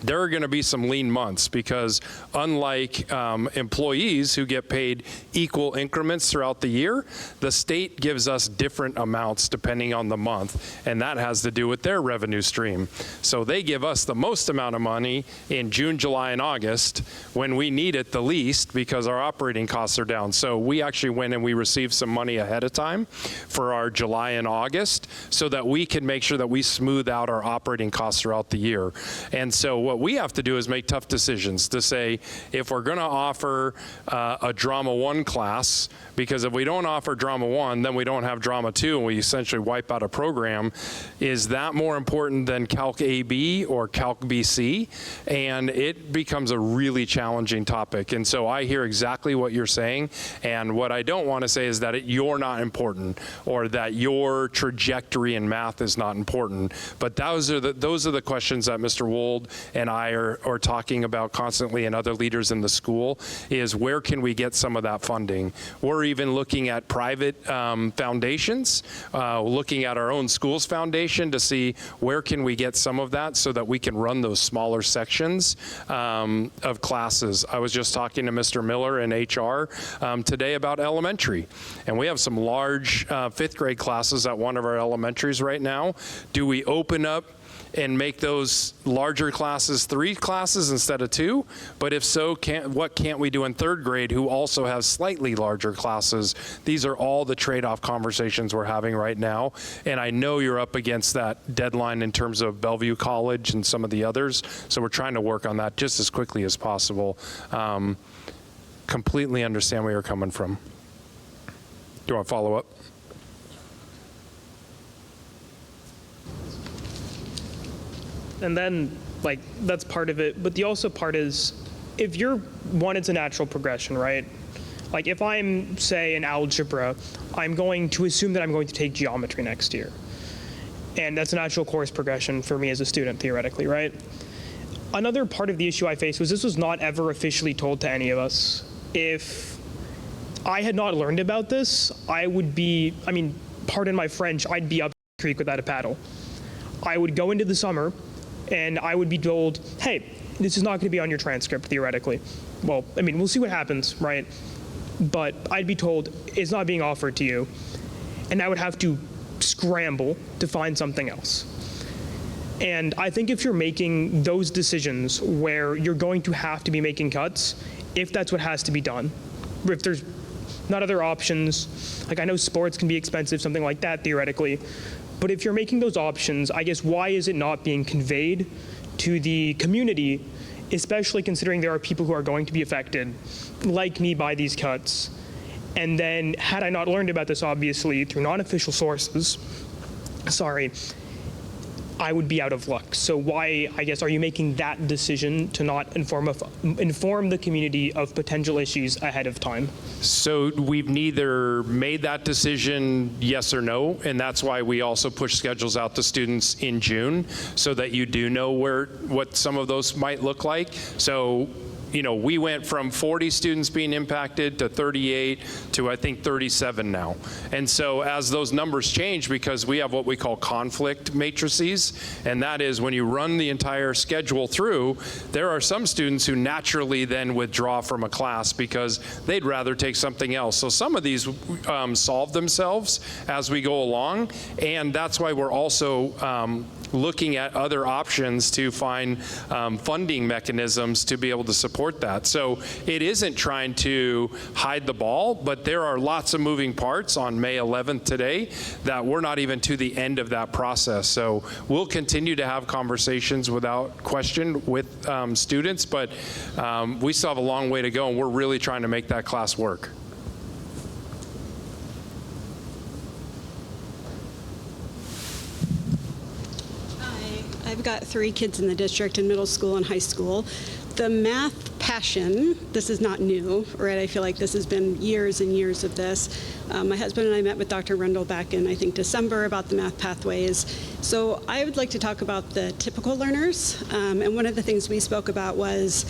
there are going to be some lean months, because unlike employees who get paid equal increments throughout the year, the state gives us different amounts depending on the month, and that has to do with their revenue stream. So they give us the most amount of money in June, July, and August when we need it the least, because our operating costs are down. So we actually went and we received some money ahead of time for our July and August so that we can make sure that we smooth out our operating costs throughout the year. And so what we have to do is make tough decisions to say, if we're going to offer a Drama 1 class, because if we don't offer Drama 1, then we don't have Drama 2, and we essentially wipe out a program. Is that more important than Calc AB or Calc BC? And it becomes a really challenging topic. And so I hear exactly what you're saying, and what I don't want to say is that you're not important, or that your trajectory in math is not important. But those are the questions that Mr. Wold and I are talking about constantly, and other leaders in the school, is where can we get some of that funding? We're even looking at private foundations, looking at our own school's foundation to see where can we get some of that so that we can run those smaller sections of classes. I was just talking to Mr. Miller in HR today about elementary, and we have some large 5th grade classes at one of our elementaries right now. Do we open up and make those larger classes 3 classes instead of 2? But if so, what can't we do in 3rd grade who also have slightly larger classes? These are all the trade-off conversations we're having right now. And I know you're up against that deadline in terms of Bellevue College and some of the others. So we're trying to work on that just as quickly as possible. Completely understand where you're coming from. Do you want to follow up? And then, that's part of it. But the also part is, if it's a natural progression, right? Like if I'm, say, in algebra, I'm going to assume that I'm going to take geometry next year. And that's a natural course progression for me as a student, theoretically, right? Another part of the issue I faced was this was not ever officially told to any of us. If I had not learned about this, I would be, I mean, pardon my French, I'd be up the creek without a paddle. I would go into the summer and I would be told, hey, this is not going to be on your transcript, theoretically. Well, I mean, we'll see what happens, right? But I'd be told it's not being offered to you. And I would have to scramble to find something else. And I think if you're making those decisions where you're going to have to be making cuts, if that's what has to be done, if there's not other options, like I know sports can be expensive, something like that theoretically, but if you're making those options, I guess why is it not being conveyed to the community, especially considering there are people who are going to be affected, like me, by these cuts? And then had I not learned about this, obviously, through non-official sources, I would be out of luck. So why, I guess, are you making that decision to not inform the community of potential issues ahead of time? So we've neither made that decision yes or no, and that's why we also push schedules out to students in June so that you do know what some of those might look like. So, you know, we went from 40 students being impacted to 38 to I think 37 now. And so as those numbers change, because we have what we call conflict matrices, and that is when you run the entire schedule through, there are some students who naturally then withdraw from a class because they'd rather take something else. So some of these solve themselves as we go along, and that's why we're also looking at other options to find funding mechanisms to be able to support that. So it isn't trying to hide the ball, but there are lots of moving parts on May 11th today that we're not even to the end of that process. So we'll continue to have conversations without question with students, but we still have a long way to go, and we're really trying to make that class work. I've got 3 kids in the district in middle school and high school. The math passion, this is not new, right? I feel like this has been years and years of this. My husband and I met with Dr. Rundle back in, I think, December about the math pathways. So I would like to talk about the typical learners. And one of the things we spoke about was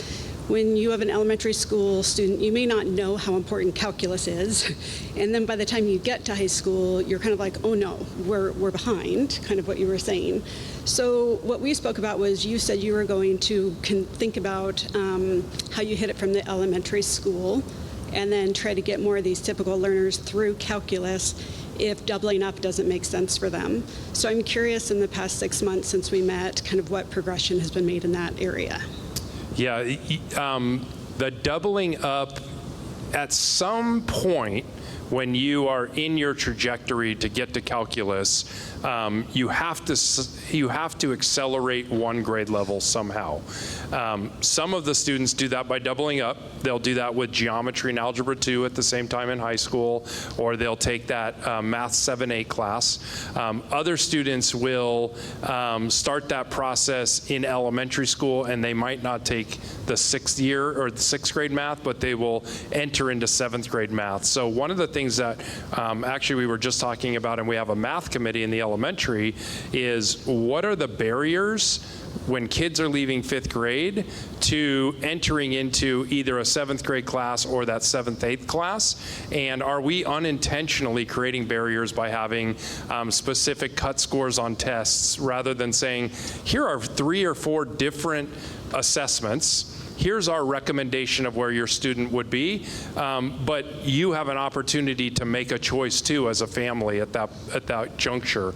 when you have an elementary school student, you may not know how important calculus is. And then by the time you get to high school, you're kind of like, oh no, we're behind, kind of what you were saying. So what we spoke about was you said you were going to think about how you hit it from the elementary school and then try to get more of these typical learners through calculus if doubling up doesn't make sense for them. So I'm curious, in the past 6 months since we met, kind of what progression has been made in that area. Yeah, the doubling up at some point when you are in your trajectory to get to calculus, you have to accelerate one grade level somehow. Some of the students do that by doubling up. They'll do that with geometry and algebra 2 at the same time in high school, or they'll take that math 7-8 class. Other students will start that process in elementary school, and they might not take the 6th year or the 6th grade math, but they will enter into 7th grade math. So one of the things that actually we were just talking about, and we have a math committee in the elementary, is what are the barriers when kids are leaving 5th grade to entering into either a 7th grade class or that 7th, 8th class? And are we unintentionally creating barriers by having specific cut scores on tests rather than saying, here are 3 or 4 different assessments, here's our recommendation of where your student would be, but you have an opportunity to make a choice too as a family at that juncture.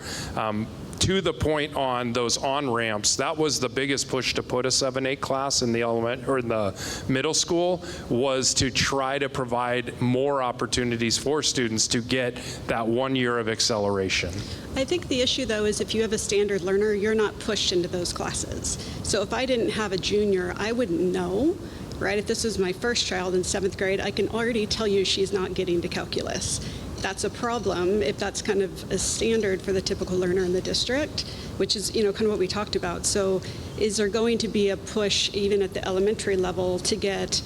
To the point on those on-ramps, that was the biggest push to put a 7-8 class in the in the middle school, was to try to provide more opportunities for students to get that 1 year of acceleration. I think the issue, though, is if you have a standard learner, you're not pushed into those classes. So if I didn't have a junior, I wouldn't know, right? If this was my first child in 7th grade, I can already tell you she's not getting to calculus. That's a problem if that's kind of a standard for the typical learner in the district, which is, kind of what we talked about. So is there going to be a push even at the elementary level to get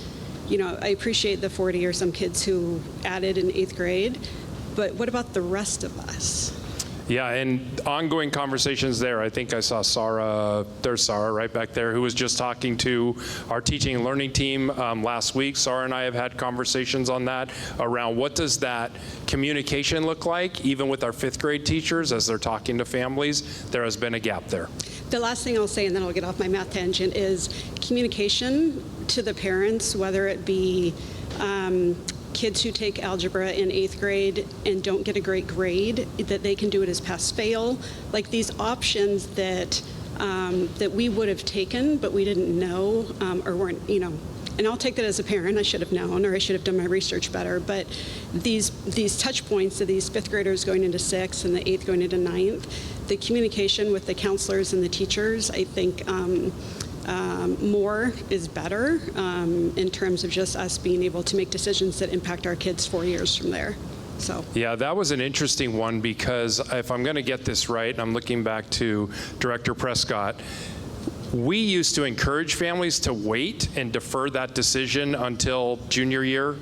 I appreciate the 40 or some kids who added in 8th grade, but what about the rest of us? Yeah, and ongoing conversations there. I think I saw Sarah, there's Sarah right back there, who was just talking to our teaching and learning team last week. Sarah and I have had conversations on that around what does that communication look like, even with our 5th grade teachers as they're talking to families. There has been a gap there. The last thing I'll say, and then I'll get off my math tangent, is communication to the parents, whether it be kids who take algebra in 8th grade and don't get a great grade, that they can do it as pass-fail. Like these options that we would have taken, but we didn't know or weren't, and I'll take that as a parent. I should have known, or I should have done my research better. But these touch points of these 5th graders going into 6th and the 8th going into 9th, the communication with the counselors and the teachers, I think more is better in terms of just us being able to make decisions that impact our kids 4 years from there. So. Yeah, that was an interesting one because if I'm going to get this right, and I'm looking back to Director Prescott, we used to encourage families to wait and defer that decision until junior year,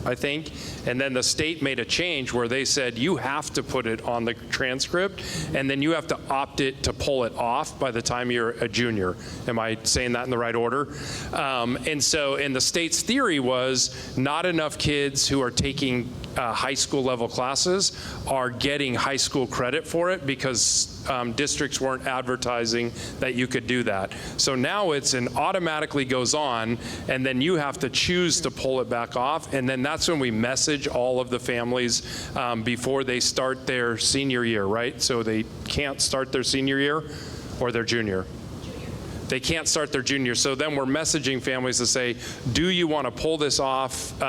I think. And then the state made a change where they said you have to put it on the transcript and then you have to opt it to pull it off by the time you're a junior. Am I saying that in the right order? And the state's theory was not enough kids who are taking high school level classes are getting high school credit for it because districts weren't advertising that you could do that. So now it's an automatically goes on and then you have to choose to pull it back off, and then that's when we message all of the families before they start their senior year, right? So they can't start their senior year or their junior. They can't start their junior. So then we're messaging families to say, do you want to pull this off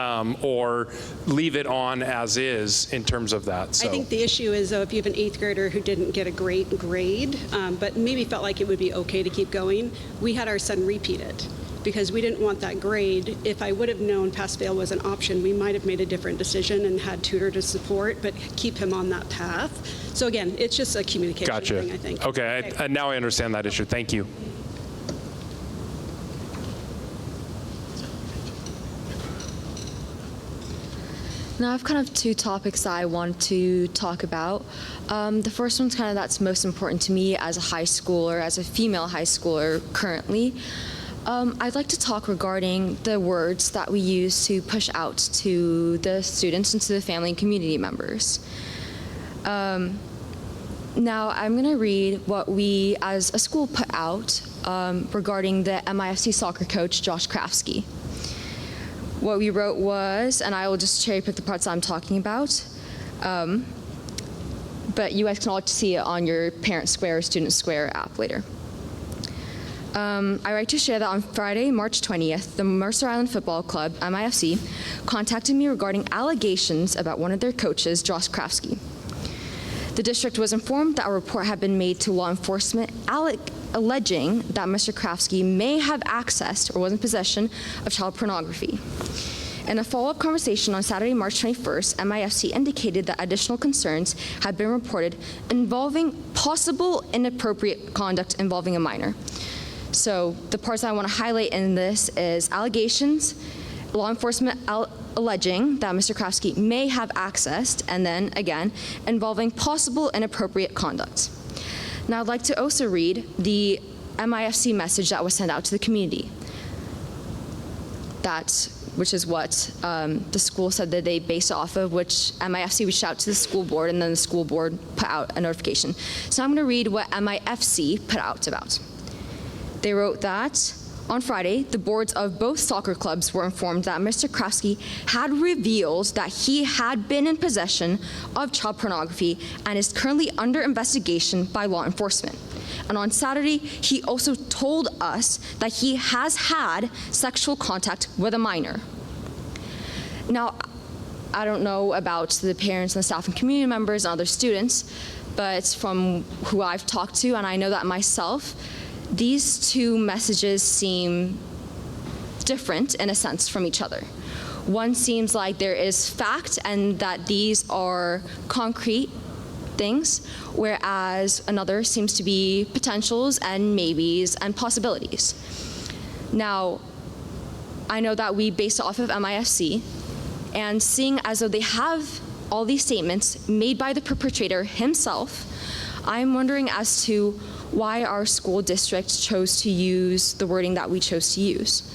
or leave it on as is in terms of that? So. I think the issue is, though, if you have an 8th grader who didn't get a great grade, but maybe felt like it would be okay to keep going, we had our son repeat it because we didn't want that grade. If I would have known pass-fail was an option, we might have made a different decision and had tutor to support, but keep him on that path. So again, it's just a communication thing, I think. Okay, now I understand that issue. Thank you. Now I have kind of 2 topics that I want to talk about. The first one's kind of that's most important to me as a high schooler, as a female high schooler currently. I'd like to talk regarding the words that we use to push out to the students and to the family and community members. Now I'm going to read what we as a school put out regarding the MIFC soccer coach, Josh Krafsky. What we wrote was, and I will just cherry pick the parts I'm talking about, but you guys can all see it on your Parent Square or Student Square app later. I write to share that on Friday, March 20th, the Mercer Island Football Club, MIFC, contacted me regarding allegations about one of their coaches, Josh Krafsky. The district was informed that a report had been made to law enforcement alleging that Mr. Krafsky may have accessed or was in possession of child pornography. In a follow-up conversation on Saturday, March 21st, MIFC indicated that additional concerns had been reported involving possible inappropriate conduct involving a minor. So the parts I want to highlight in this is allegations, law enforcement alleging that Mr. Krafsky may have accessed, and then again, involving possible inappropriate conduct. Now I'd like to also read the MIFC message that was sent out to the community. Which is what the school said that they based off of, which MIFC reached out to the school board, and then the school board put out a notification. So I'm going to read what MIFC put out about. They wrote that on Friday, the boards of both soccer clubs were informed that Mr. Krafsky had revealed that he had been in possession of child pornography and is currently under investigation by law enforcement. And on Saturday, he also told us that he has had sexual contact with a minor. Now, I don't know about the parents and the staff and community members and other students, but from who I've talked to, and I know that myself, these 2 messages seem different in a sense from each other. One seems like there is fact and that these are concrete things, whereas another seems to be potentials and maybes and possibilities. Now, I know that we base it off of MISC, and seeing as though they have all these statements made by the perpetrator himself, I'm wondering as to why our school district chose to use the wording that we chose to use,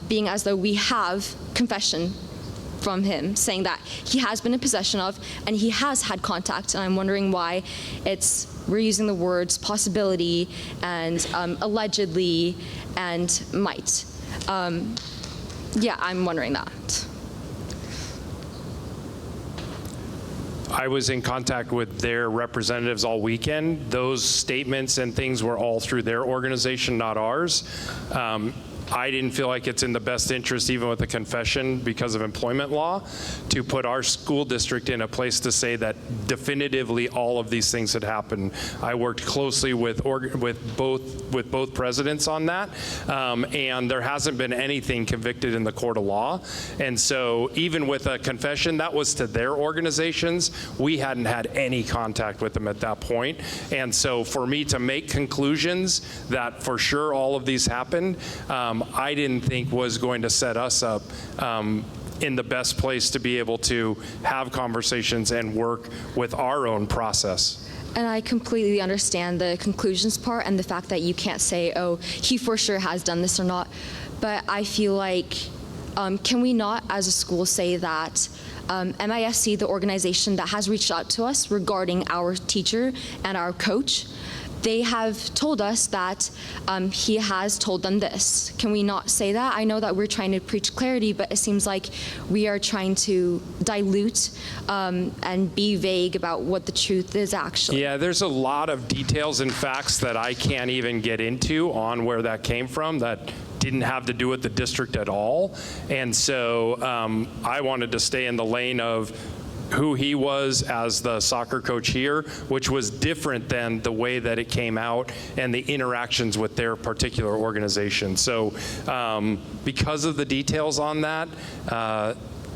being as though we have confession from him saying that he has been in possession of and he has had contact, and I'm wondering why we're using the words possibility and allegedly and might. Yeah, I'm wondering that. I was in contact with their representatives all weekend. Those statements and things were all through their organization, not ours. I didn't feel like it's in the best interest, even with a confession because of employment law, to put our school district in a place to say that definitively all of these things had happened. I worked closely with both presidents on that, and there hasn't been anything convicted in the court of law. And so even with a confession, that was to their organizations. We hadn't had any contact with them at that point. And so for me to make conclusions that for sure all of these happened, I didn't think was going to set us up in the best place to be able to have conversations and work with our own process. And I completely understand the conclusions part and the fact that you can't say, oh, he for sure has done this or not. But I feel like, can we not as a school say that MISC, the organization that has reached out to us regarding our teacher and our coach, they have told us that he has told them this. Can we not say that? I know that we're trying to preach clarity, but it seems like we are trying to dilute and be vague about what the truth is actually. Yeah, there's a lot of details and facts that I can't even get into on where that came from that didn't have to do with the district at all. And so I wanted to stay in the lane of who he was as the soccer coach here, which was different than the way that it came out and the interactions with their particular organization. So because of the details on that,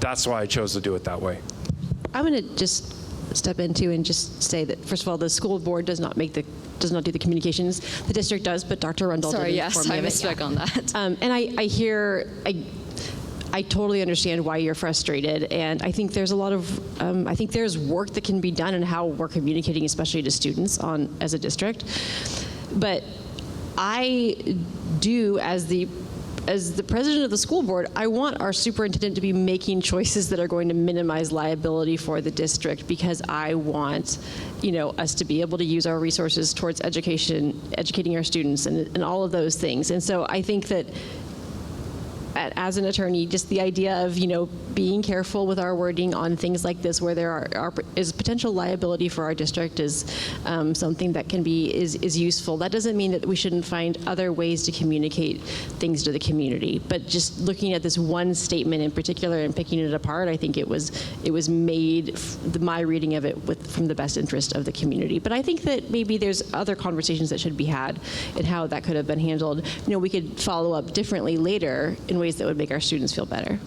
that's why I chose to do it that way. I'm going to just step into and just say that, first of all, the school board does not do the communications. The district does, but Dr. Rundle Sorry, did yes, inform me I of it. misspoke on that. And I totally understand why you're frustrated, and I think there's a lot of, I think there's work that can be done in how we're communicating, especially to students as a district. But I do, as the president of the school board, I want our superintendent to be making choices that are going to minimize liability for the district, because I want, us to be able to use our resources towards educating our students and all of those things. And so I think that as an attorney, just the idea of, being careful with our wording on things like this where there is potential liability for our district is something that is useful. That doesn't mean that we shouldn't find other ways to communicate things to the community. But just looking at this one statement in particular and picking it apart, I think it was made, my reading of it, from the best interest of the community. But I think that maybe there's other conversations that should be had and how that could have been handled. We could follow up differently later in ways that would make our students feel better.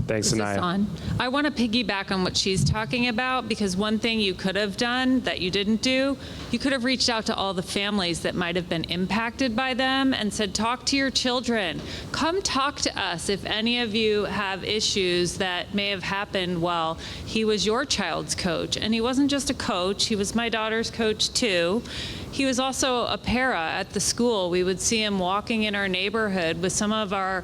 Thanks, Anaya. I want to piggyback on what she's talking about, because one thing you could have done that you didn't do, you could have reached out to all the families that might have been impacted by them and said, talk to your children. Come talk to us if any of you have issues that may have happened while he was your child's coach. And he wasn't just a coach, he was my daughter's coach too. He was also a para at the school. We would see him walking in our neighborhood with some of our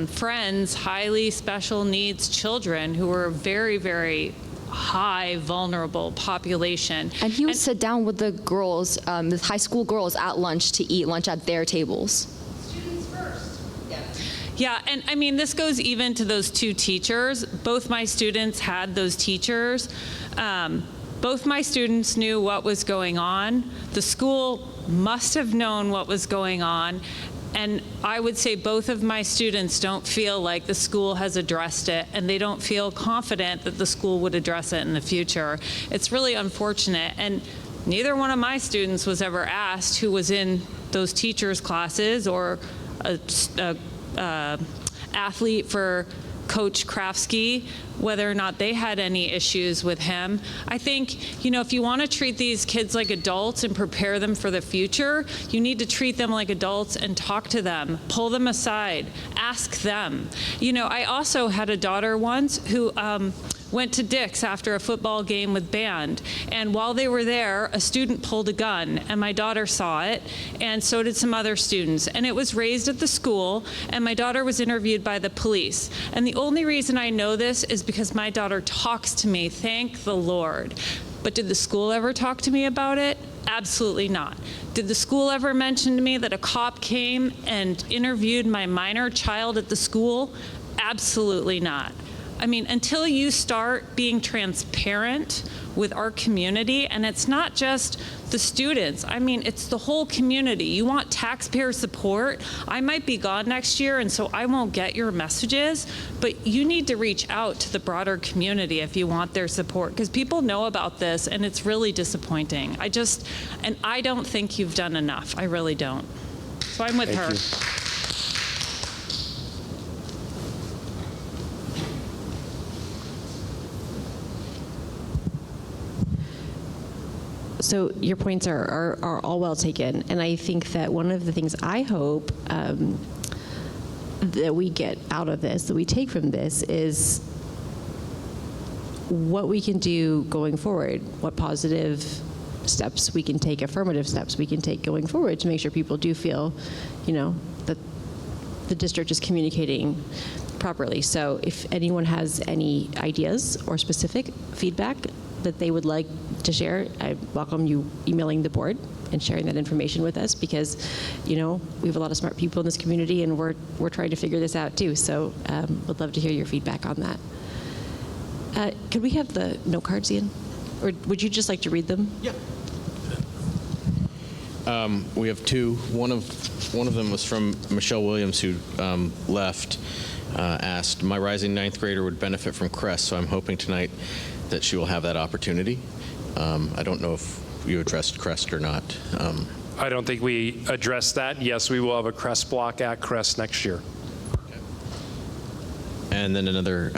friends, highly special needs children who were very, very high vulnerable population. And he would sit down with the girls, the high school girls at lunch to eat lunch at their tables. Students first. Yeah, and I mean, this goes even to those two teachers. Both my students had those teachers. Both my students knew what was going on. The school must have known what was going on. And I would say both of my students don't feel like the school has addressed it, and they don't feel confident that the school would address it in the future. It's really unfortunate. And neither one of my students was ever asked who was in those teachers' classes or a athlete for Coach Krafsky, whether or not they had any issues with him. I think, if you want to treat these kids like adults and prepare them for the future, you need to treat them like adults and talk to them, pull them aside, ask them. I also had a daughter once who went to Dick's after a football game with band, and while they were there, a student pulled a gun, and my daughter saw it, and so did some other students, and it was raised at the school, and my daughter was interviewed by the police. And the only reason I know this is because my daughter talks to me, thank the Lord. But did the school ever talk to me about it? Absolutely not. Did the school ever mention to me that a cop came and interviewed my minor child at the school? Absolutely not. Until you start being transparent with our community, and it's not just the students, it's the whole community. You want taxpayer support. I might be gone next year, and so I won't get your messages, but you need to reach out to the broader community if you want their support, because people know about this, and it's really disappointing. I don't think you've done enough. I really don't. So I'm with her. So your points are all well taken, and I think that one of the things I hope that we get out of this, that we take from this, is what we can do going forward, what positive steps we can take, affirmative steps we can take going forward to make sure people do feel, that the district is communicating properly. So if anyone has any ideas or specific feedback that they would like to share, I welcome you emailing the board and sharing that information with us, because we have a lot of smart people in this community, and we're trying to figure this out too. So would love to hear your feedback on that. Could we have the note cards, Ian? Or would you just like to read them? Yeah. We have two. One of them was from Michelle Williams, who left, asked, my rising ninth grader would benefit from CREST, so I'm hoping tonight that she will have that opportunity. I don't know if you addressed CREST or not. I don't think we addressed that. Yes, we will have a CREST block at CREST next year. Okay. And then another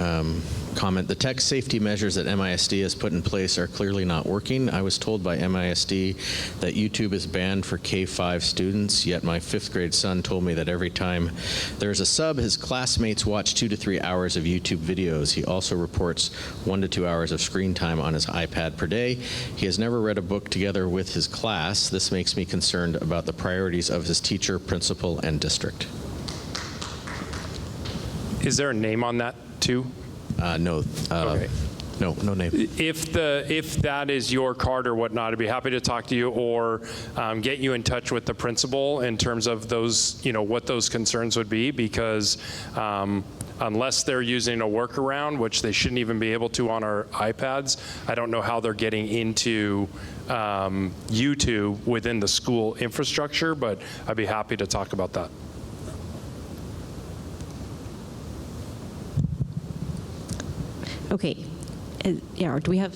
comment, the tech safety measures that MISD has put in place are clearly not working. I was told by MISD that YouTube is banned for K-5 students, yet my 5th grade son told me that every time there's a sub, his classmates watch 2 to 3 hours of YouTube videos. He also reports 1 to 2 hours of screen time on his iPad per day. He has never read a book together with his class. This makes me concerned about the priorities of his teacher, principal, and district. Is there a name on that too? No. Okay. No name. If that is your card or whatnot, I'd be happy to talk to you or get you in touch with the principal in terms of those, what those concerns would be, because unless they're using a workaround, which they shouldn't even be able to on our iPads, I don't know how they're getting into YouTube within the school infrastructure, but I'd be happy to talk about that. Okay. Do we have,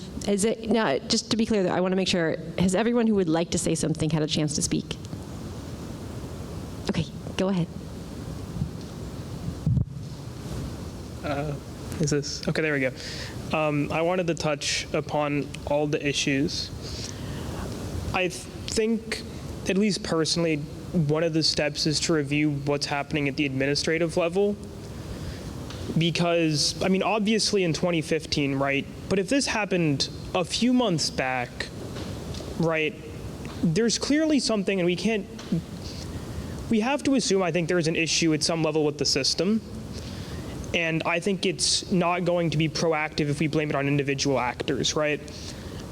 now, just to be clear, I want to make sure, has everyone who would like to say something had a chance to speak? Okay, go ahead. Is this? Okay, there we go. I wanted to touch upon all the issues. I think, at least personally, one of the steps is to review what's happening at the administrative level. Because, obviously in 2015, right? But if this happened a few months back, right, there's clearly something, and we have to assume, I think there's an issue at some level with the system. And I think it's not going to be proactive if we blame it on individual actors, right?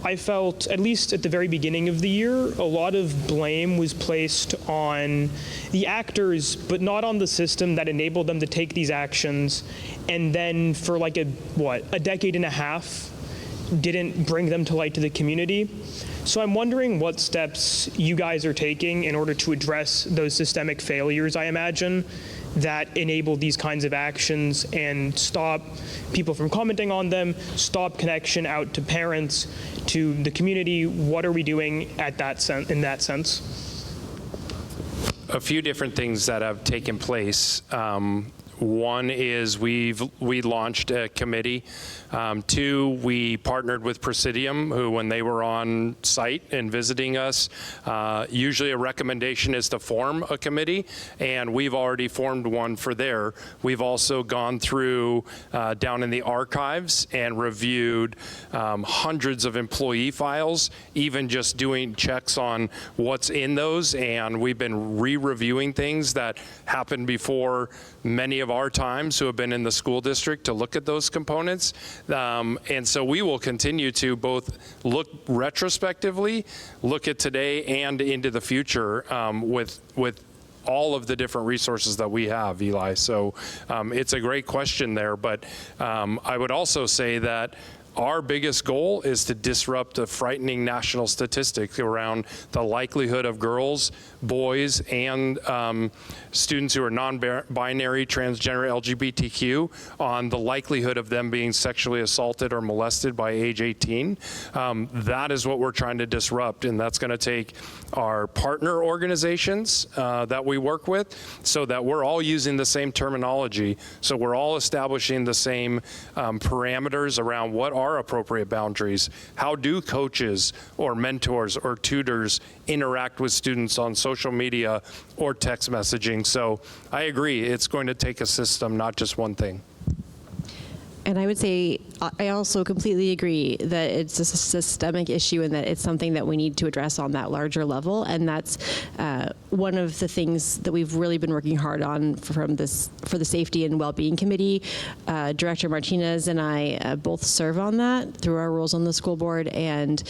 I felt, at least at the very beginning of the year, a lot of blame was placed on the actors, but not on the system that enabled them to take these actions, and then for like a decade and a half, didn't bring them to light to the community. So I'm wondering what steps you guys are taking in order to address those systemic failures, I imagine, that enable these kinds of actions and stop people from commenting on them, stop connection out to parents, to the community. What are we doing in that sense? A few different things that have taken place. One is we launched a committee. Two, we partnered with Presidium, who, when they were on site and visiting us, usually a recommendation is to form a committee, and we've already formed one for there. We've also gone through down in the archives and reviewed hundreds of employee files, even just doing checks on what's in those, and we've been re-reviewing things that happened before many of our times who have been in the school district to look at those components. And so we will continue to both look retrospectively, look at today and into the future with all of the different resources that we have, Eli. So it's a great question there, but I would also say that our biggest goal is to disrupt a frightening national statistic around the likelihood of girls, boys, and students who are non-binary, transgender, LGBTQ on the likelihood of them being sexually assaulted or molested by age 18. That is what we're trying to disrupt, and that's going to take our partner organizations that we work with so that we're all using the same terminology, so we're all establishing the same parameters around what are appropriate boundaries. How do coaches or mentors or tutors interact with students on social media or text messaging? So I agree, it's going to take a system, not just one thing. And I would say, I also completely agree that it's a systemic issue and that it's something that we need to address on that larger level. And that's one of the things that we've really been working hard on for the Safety and Wellbeing Committee. Director Martinez and I both serve on that through our roles on the school board. And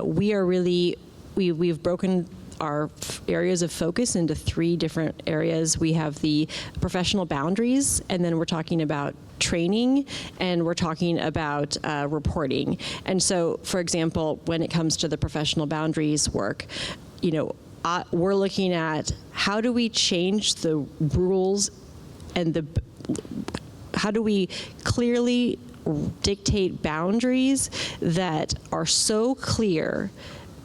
we've broken our areas of focus into 3 different areas. We have the professional boundaries, and then we're talking about training, and we're talking about reporting. And so, for example, when it comes to the professional boundaries work, we're looking at how do we change the rules and how do we clearly dictate boundaries that are so clear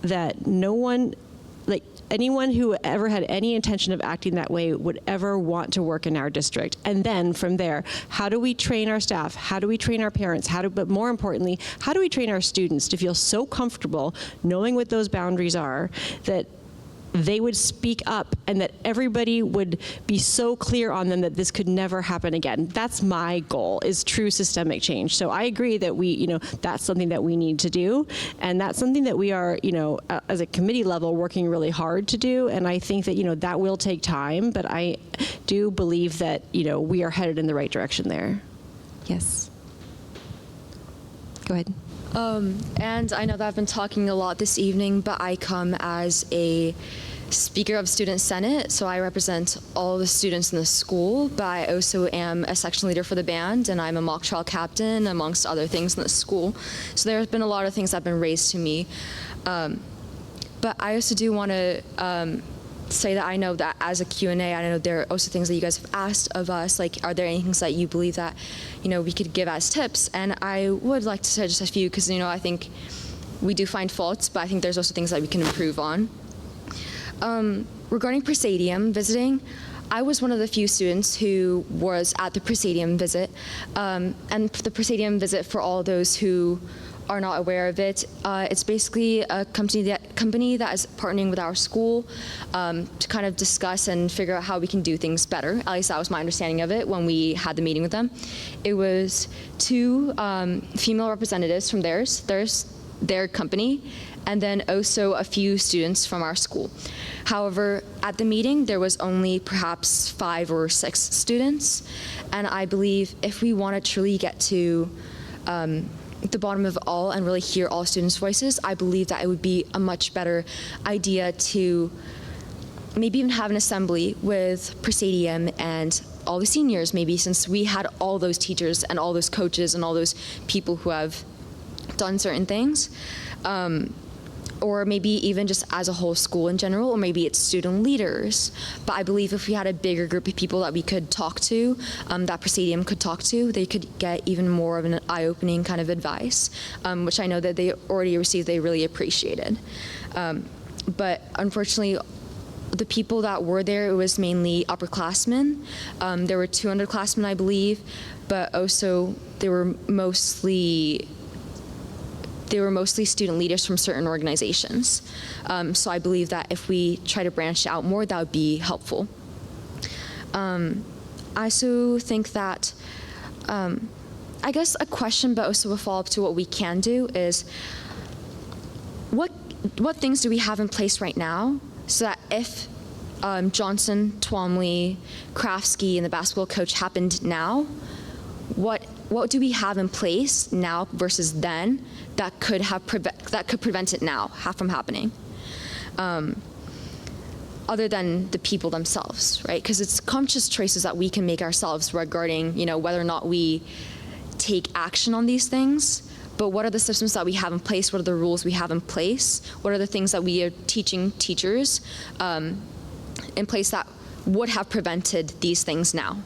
that no one, anyone who ever had any intention of acting that way would ever want to work in our district. And then from there, how do we train our staff? How do we train our parents? But more importantly, how do we train our students to feel so comfortable knowing what those boundaries are that they would speak up and that everybody would be so clear on them that this could never happen again? That's my goal, is true systemic change. So I agree that that's something that we need to do. And that's something that we are, as a committee level, working really hard to do. And I think that, that will take time, but I do believe that, we are headed in the right direction there. Yes. Go ahead. And I know that I've been talking a lot this evening, but I come as a speaker of Student Senate, so I represent all the students in the school, but I also am a section leader for the band, and I'm a mock trial captain, amongst other things in the school. So there's been a lot of things that have been raised to me. But I also do want to say that I know that as a Q&A, I know there are also things that you guys have asked of us, like are there any things that you believe that, we could give as tips? And I would like to say just a few, because, I think we do find faults, but I think there's also things that we can improve on. Regarding Presidium visiting, I was one of the few students who was at the Presidium visit. And the Presidium visit, for all those who are not aware of it, it's basically a company that is partnering with our school to kind of discuss and figure out how we can do things better. At least that was my understanding of it when we had the meeting with them. It was 2 female representatives from their company, and then also a few students from our school. However, at the meeting, there was only perhaps 5 or 6 students, and I believe if we want to truly get to the bottom of it all and really hear all students' voices, I believe that it would be a much better idea to maybe even have an assembly with Presidium and all the seniors, maybe, since we had all those teachers and all those coaches and all those people who have done certain things. Or maybe even just as a whole school in general, or maybe it's student leaders. But I believe if we had a bigger group of people that we could talk to, that Presidium could talk to, they could get even more of an eye-opening kind of advice, which I know that they already received, they really appreciated. But unfortunately, the people that were there, it was mainly upperclassmen. There were 2 underclassmen, I believe, but also they were mostly student leaders from certain organizations. So I believe that if we try to branch out more, that would be helpful. I also think that, I guess a question, but also a follow-up to what we can do is, what things do we have in place right now so that if Johnson, Twomley, Krafsky, and the basketball coach happened now, what do we have in place now versus then that could prevent it now from happening? Other than the people themselves, right? Because it's conscious choices that we can make ourselves regarding, whether or not we take action on these things. But what are the systems that we have in place? What are the rules we have in place? What are the things that we are teaching teachers in place that would have prevented these things now?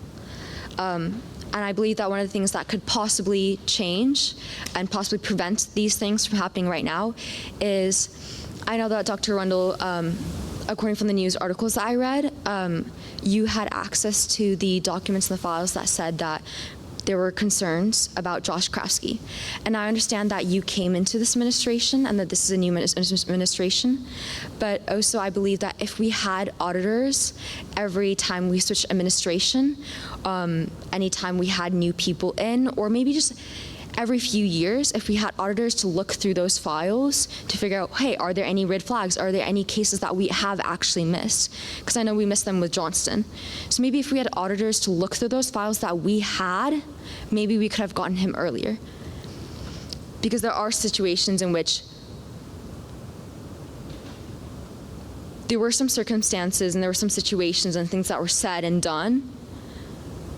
And I believe that one of the things that could possibly change and possibly prevent these things from happening right now is, I know that Dr. Rundle, according from the news articles that I read, you had access to the documents and the files that said that there were concerns about Josh Krafsky. And I understand that you came into this administration and that this is a new administration, but also I believe that if we had auditors every time we switched administration, anytime we had new people in, or maybe just every few years, if we had auditors to look through those files to figure out, hey, are there any red flags? Are there any cases that we have actually missed? Because I know we missed them with Johnston. So maybe if we had auditors to look through those files that we had, maybe we could have gotten him earlier. Because there are situations in which there were some circumstances and there were some situations and things that were said and done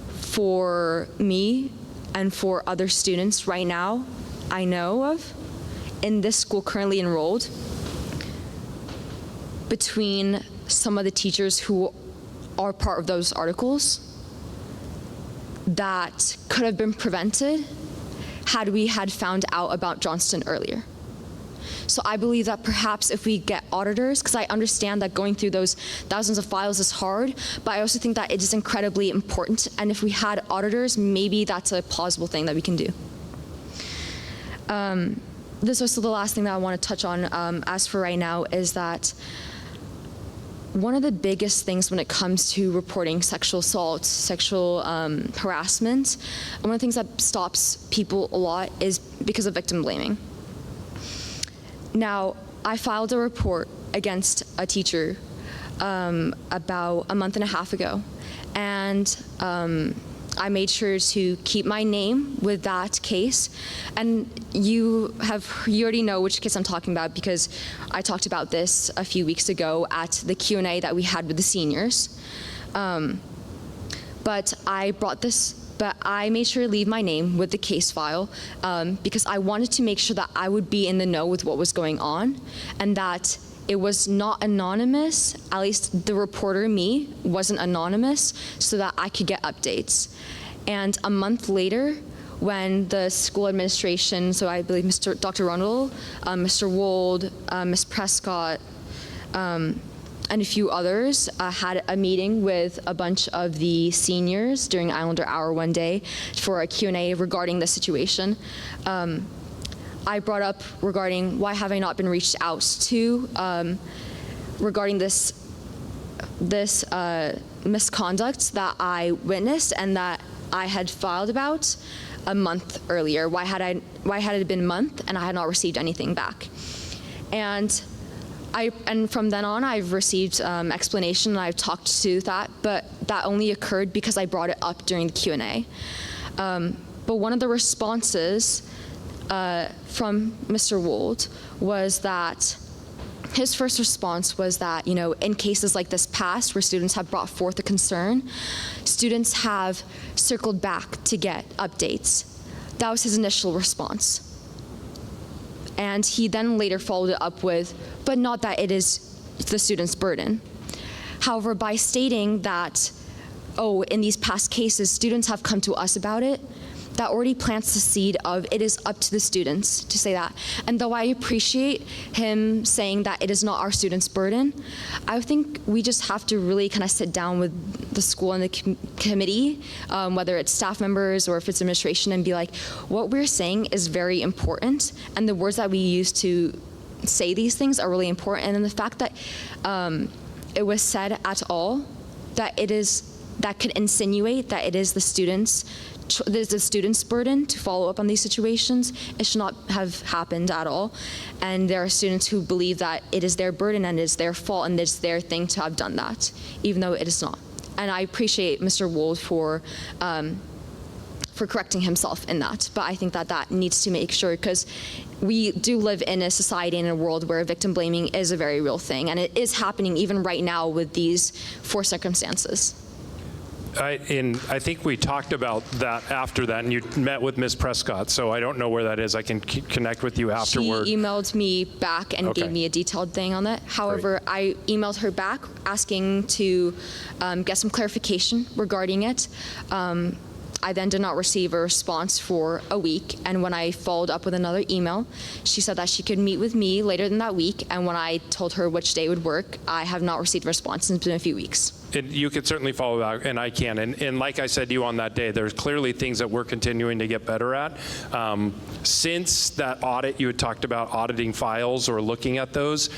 for me and for other students right now I know of in this school currently enrolled, between some of the teachers who are part of those articles, that could have been prevented had we had found out about Johnston earlier. So I believe that perhaps if we get auditors, because I understand that going through those thousands of files is hard, but I also think that it is incredibly important. And if we had auditors, maybe that's a plausible thing that we can do. This is also the last thing that I want to touch on as for right now is that one of the biggest things when it comes to reporting sexual assault, sexual harassment, one of the things that stops people a lot is because of victim blaming. Now, I filed a report against a teacher about a month and a half ago, and I made sure to keep my name with that case. And you already know which case I'm talking about because I talked about this a few weeks ago at the Q&A that we had with the seniors. But I made sure to leave my name with the case file because I wanted to make sure that I would be in the know with what was going on and that it was not anonymous, at least the reporter, me, wasn't anonymous, so that I could get updates. And a month later, when the school administration, so I believe Dr. Rundle, Mr. Wold, Ms. Prescott, and a few others had a meeting with a bunch of the seniors during Islander Hour one day for a Q&A regarding the situation. I brought up regarding why have I not been reached out to regarding this misconduct that I witnessed and that I had filed about a month earlier. Why had it been a month and I had not received anything back? And from then on, I've received explanation and I've talked to that, but that only occurred because I brought it up during the Q&A. But one of the responses from Mr. Wold was that his first response was that, in cases like this past where students have brought forth a concern, students have circled back to get updates. That was his initial response. And he then later followed it up with, but not that it is the student's burden. However, by stating that, in these past cases, students have come to us about it, that already plants the seed of it is up to the students to say that. And though I appreciate him saying that it is not our students' burden, I think we just have to really kind of sit down with the school and the committee, whether it's staff members or if it's administration, and be like, what we're saying is very important, and the words that we use to say these things are really important. And then the fact that it was said at all, that could insinuate that it is the students' burden to follow up on these situations. It should not have happened at all. And there are students who believe that it is their burden and it is their fault and it's their thing to have done that, even though it is not. And I appreciate Mr. Wold for correcting himself in that. But I think that needs to make sure, because we do live in a society and a world where victim blaming is a very real thing, and it is happening even right now with these 4 circumstances. I think we talked about that after that, and you met with Ms. Prescott, so I don't know where that is. I can connect with you afterward. She emailed me back and gave me a detailed thing on that. However, I emailed her back asking to get some clarification regarding it. I then did not receive a response for a week, and when I followed up with another email, she said that she could meet with me later in that week, and when I told her which day would work, I have not received a response, and it's been a few weeks. You could certainly follow that, and I can. And like I said to you on that day, there's clearly things that we're continuing to get better at. Since that audit, you had talked about auditing files or looking at those,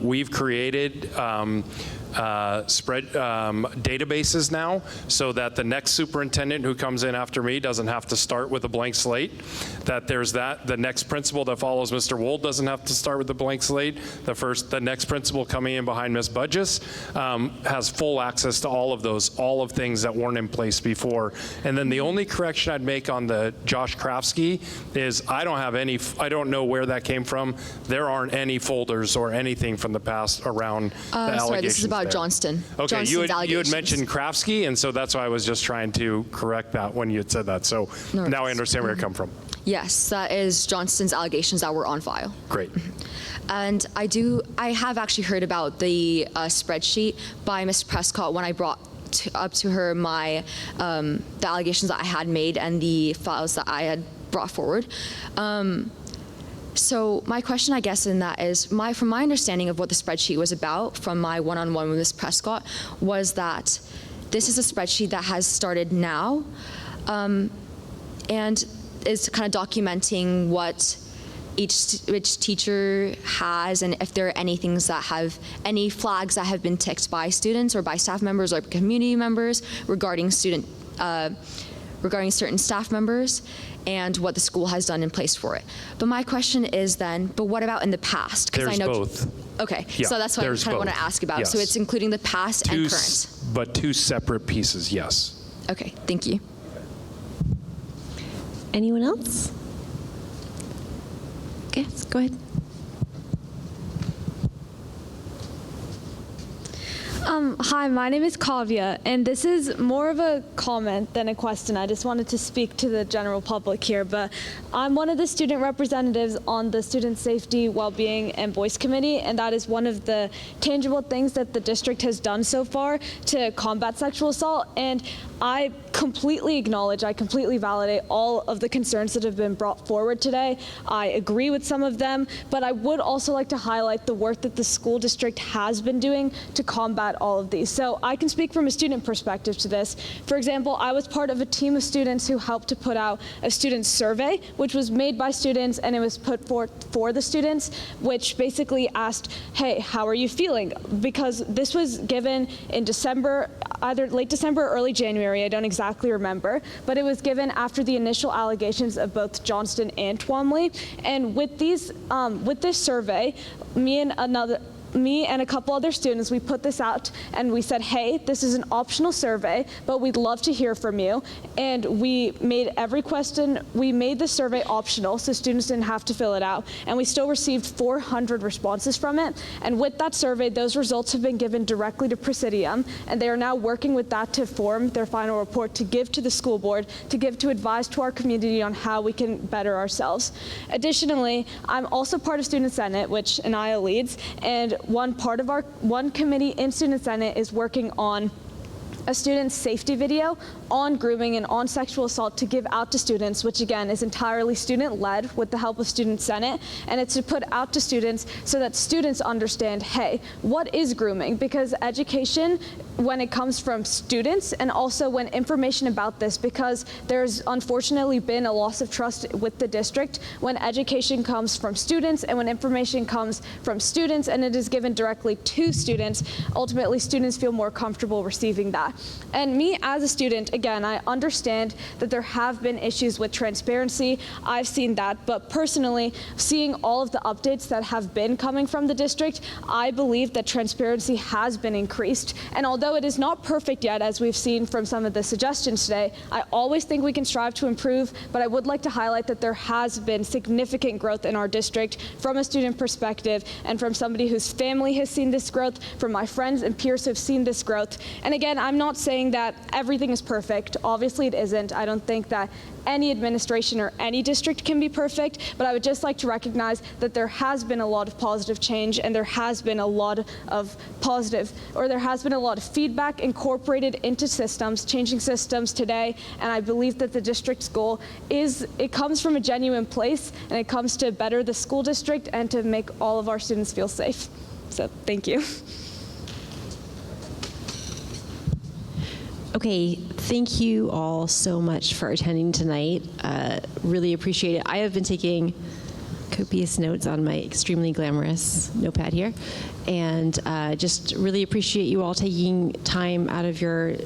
we've created databases now, so that the next superintendent who comes in after me doesn't have to start with a blank slate. That there's the next principal that follows Mr. Wold doesn't have to start with a blank slate. The next principal coming in behind Ms. Budges has full access to all of things that weren't in place before. And then the only correction I'd make on the Josh Krafsky is I don't know where that came from. There aren't any folders or anything from the past around the allegations. Sorry, this is about there. Johnston. Okay, you had allegations. mentioned Krafsky, and so that's why I was just trying to correct that when you had said that. So now I understand where it come from. Yes, that is Johnston's allegations that were on file. Great. And I have actually heard about the spreadsheet by Ms. Prescott when I brought up to her the allegations that I had made and the files that I had brought forward. So my question, I guess, in that is, from my understanding of what the spreadsheet was about from my one-on-one with Ms. Prescott, was that this is a spreadsheet that has started now, and is kind of documenting what each teacher has, and if there are any flags that have been ticked by students or by staff members or community members regarding certain staff members, and what the school has done in place for it. But my question is then, but what about in the past? There's both. Okay, Yeah, so that's what I kind of want to ask about. Yes. So it's including the past and current. But 2 separate pieces, yes. Okay, thank you. Anyone else? Yes, go ahead. Hi, my name is Kavya, and this is more of a comment than a question. I just wanted to speak to the general public here, but I'm one of the student representatives on the Student Safety, Wellbeing, and Voice Committee, and that is one of the tangible things that the district has done so far to combat sexual assault. And I completely acknowledge, I completely validate all of the concerns that have been brought forward today. I agree with some of them, but I would also like to highlight the work that the school district has been doing to combat all of these. So I can speak from a student perspective to this. For example, I was part of a team of students who helped to put out a student survey, which was made by students, and it was put forth for the students, which basically asked, hey, how are you feeling? Because this was given in December, either late December or early January, I don't exactly remember, but it was given after the initial allegations of both Johnston and Twomley. And with this survey, me and a couple other students, we put this out and we said, hey, this is an optional survey, but we'd love to hear from you. And we made the survey optional so students didn't have to fill it out. And we still received 400 responses from it. And with that survey, those results have been given directly to Presidium, and they are now working with that to form their final report to give to the school board, to advise to our community on how we can better ourselves. Additionally, I'm also part of Student Senate, which Anaya leads, and one committee in Student Senate is working on a student safety video on grooming and on sexual assault to give out to students, which again is entirely student-led with the help of Student Senate, and it's to put out to students so that students understand, hey, what is grooming? Because education, when it comes from students, and also when information about this, because there's unfortunately been a loss of trust with the district when education comes from students and when information comes from students and it is given directly to students, ultimately students feel more comfortable receiving that. And me as a student, again, I understand that there have been issues with transparency. I've seen that, but personally, seeing all of the updates that have been coming from the district, I believe that transparency has been increased. And although it is not perfect yet, as we've seen from some of the suggestions today, I always think we can strive to improve, but I would like to highlight that there has been significant growth in our district from a student perspective and from somebody whose family has seen this growth, from my friends and peers who have seen this growth. And again, I'm not saying that everything is perfect. Obviously it isn't. I don't think that any administration or any district can be perfect, but I would just like to recognize that there has been a lot of positive change and there has been a lot of feedback incorporated into systems, changing systems today, and I believe that the district's goal is, it comes from a genuine place and it comes to better the school district and to make all of our students feel safe. So thank you. Okay, thank you all so much for attending tonight. Really appreciate it. I have been taking copious notes on my extremely glamorous notepad here, and just really appreciate you all taking time out of your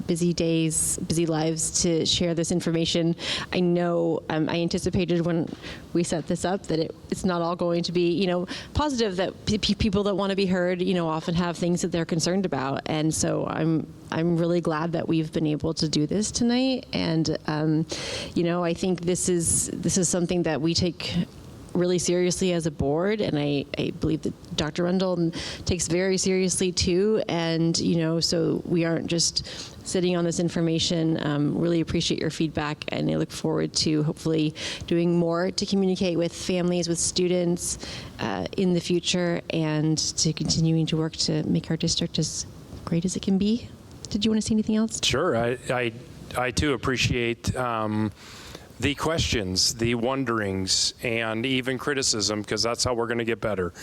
busy days, busy lives to share this information. I know I anticipated when we set this up that it's not all going to be, positive, that people that want to be heard, often have things that they're concerned about. And so I'm really glad that we've been able to do this tonight. And, I think this is something that we take really seriously as a board, and I believe that Dr. Rundle takes very seriously too. And so we aren't just sitting on this information. Really appreciate your feedback, and I look forward to hopefully doing more to communicate with families, with students in the future, and to continuing to work to make our district as great as it can be. Did you want to say anything else? Sure. I too appreciate the questions, the wonderings, and even criticism, because that's how we're going to get better.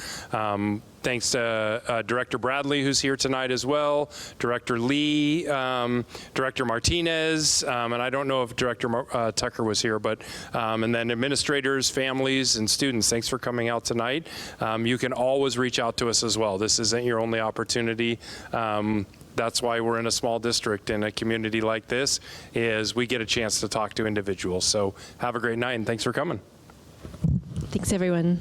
Thanks to Director Bradley, who's here tonight as well, Director Lee, Director Martinez, and I don't know if Director Tucker was here, but and then administrators, families, and students, thanks for coming out tonight. You can always reach out to us as well. This isn't your only opportunity. That's why we're in a small district in a community like this, is we get a chance to talk to individuals. So have a great night, and thanks for coming. Thanks, everyone.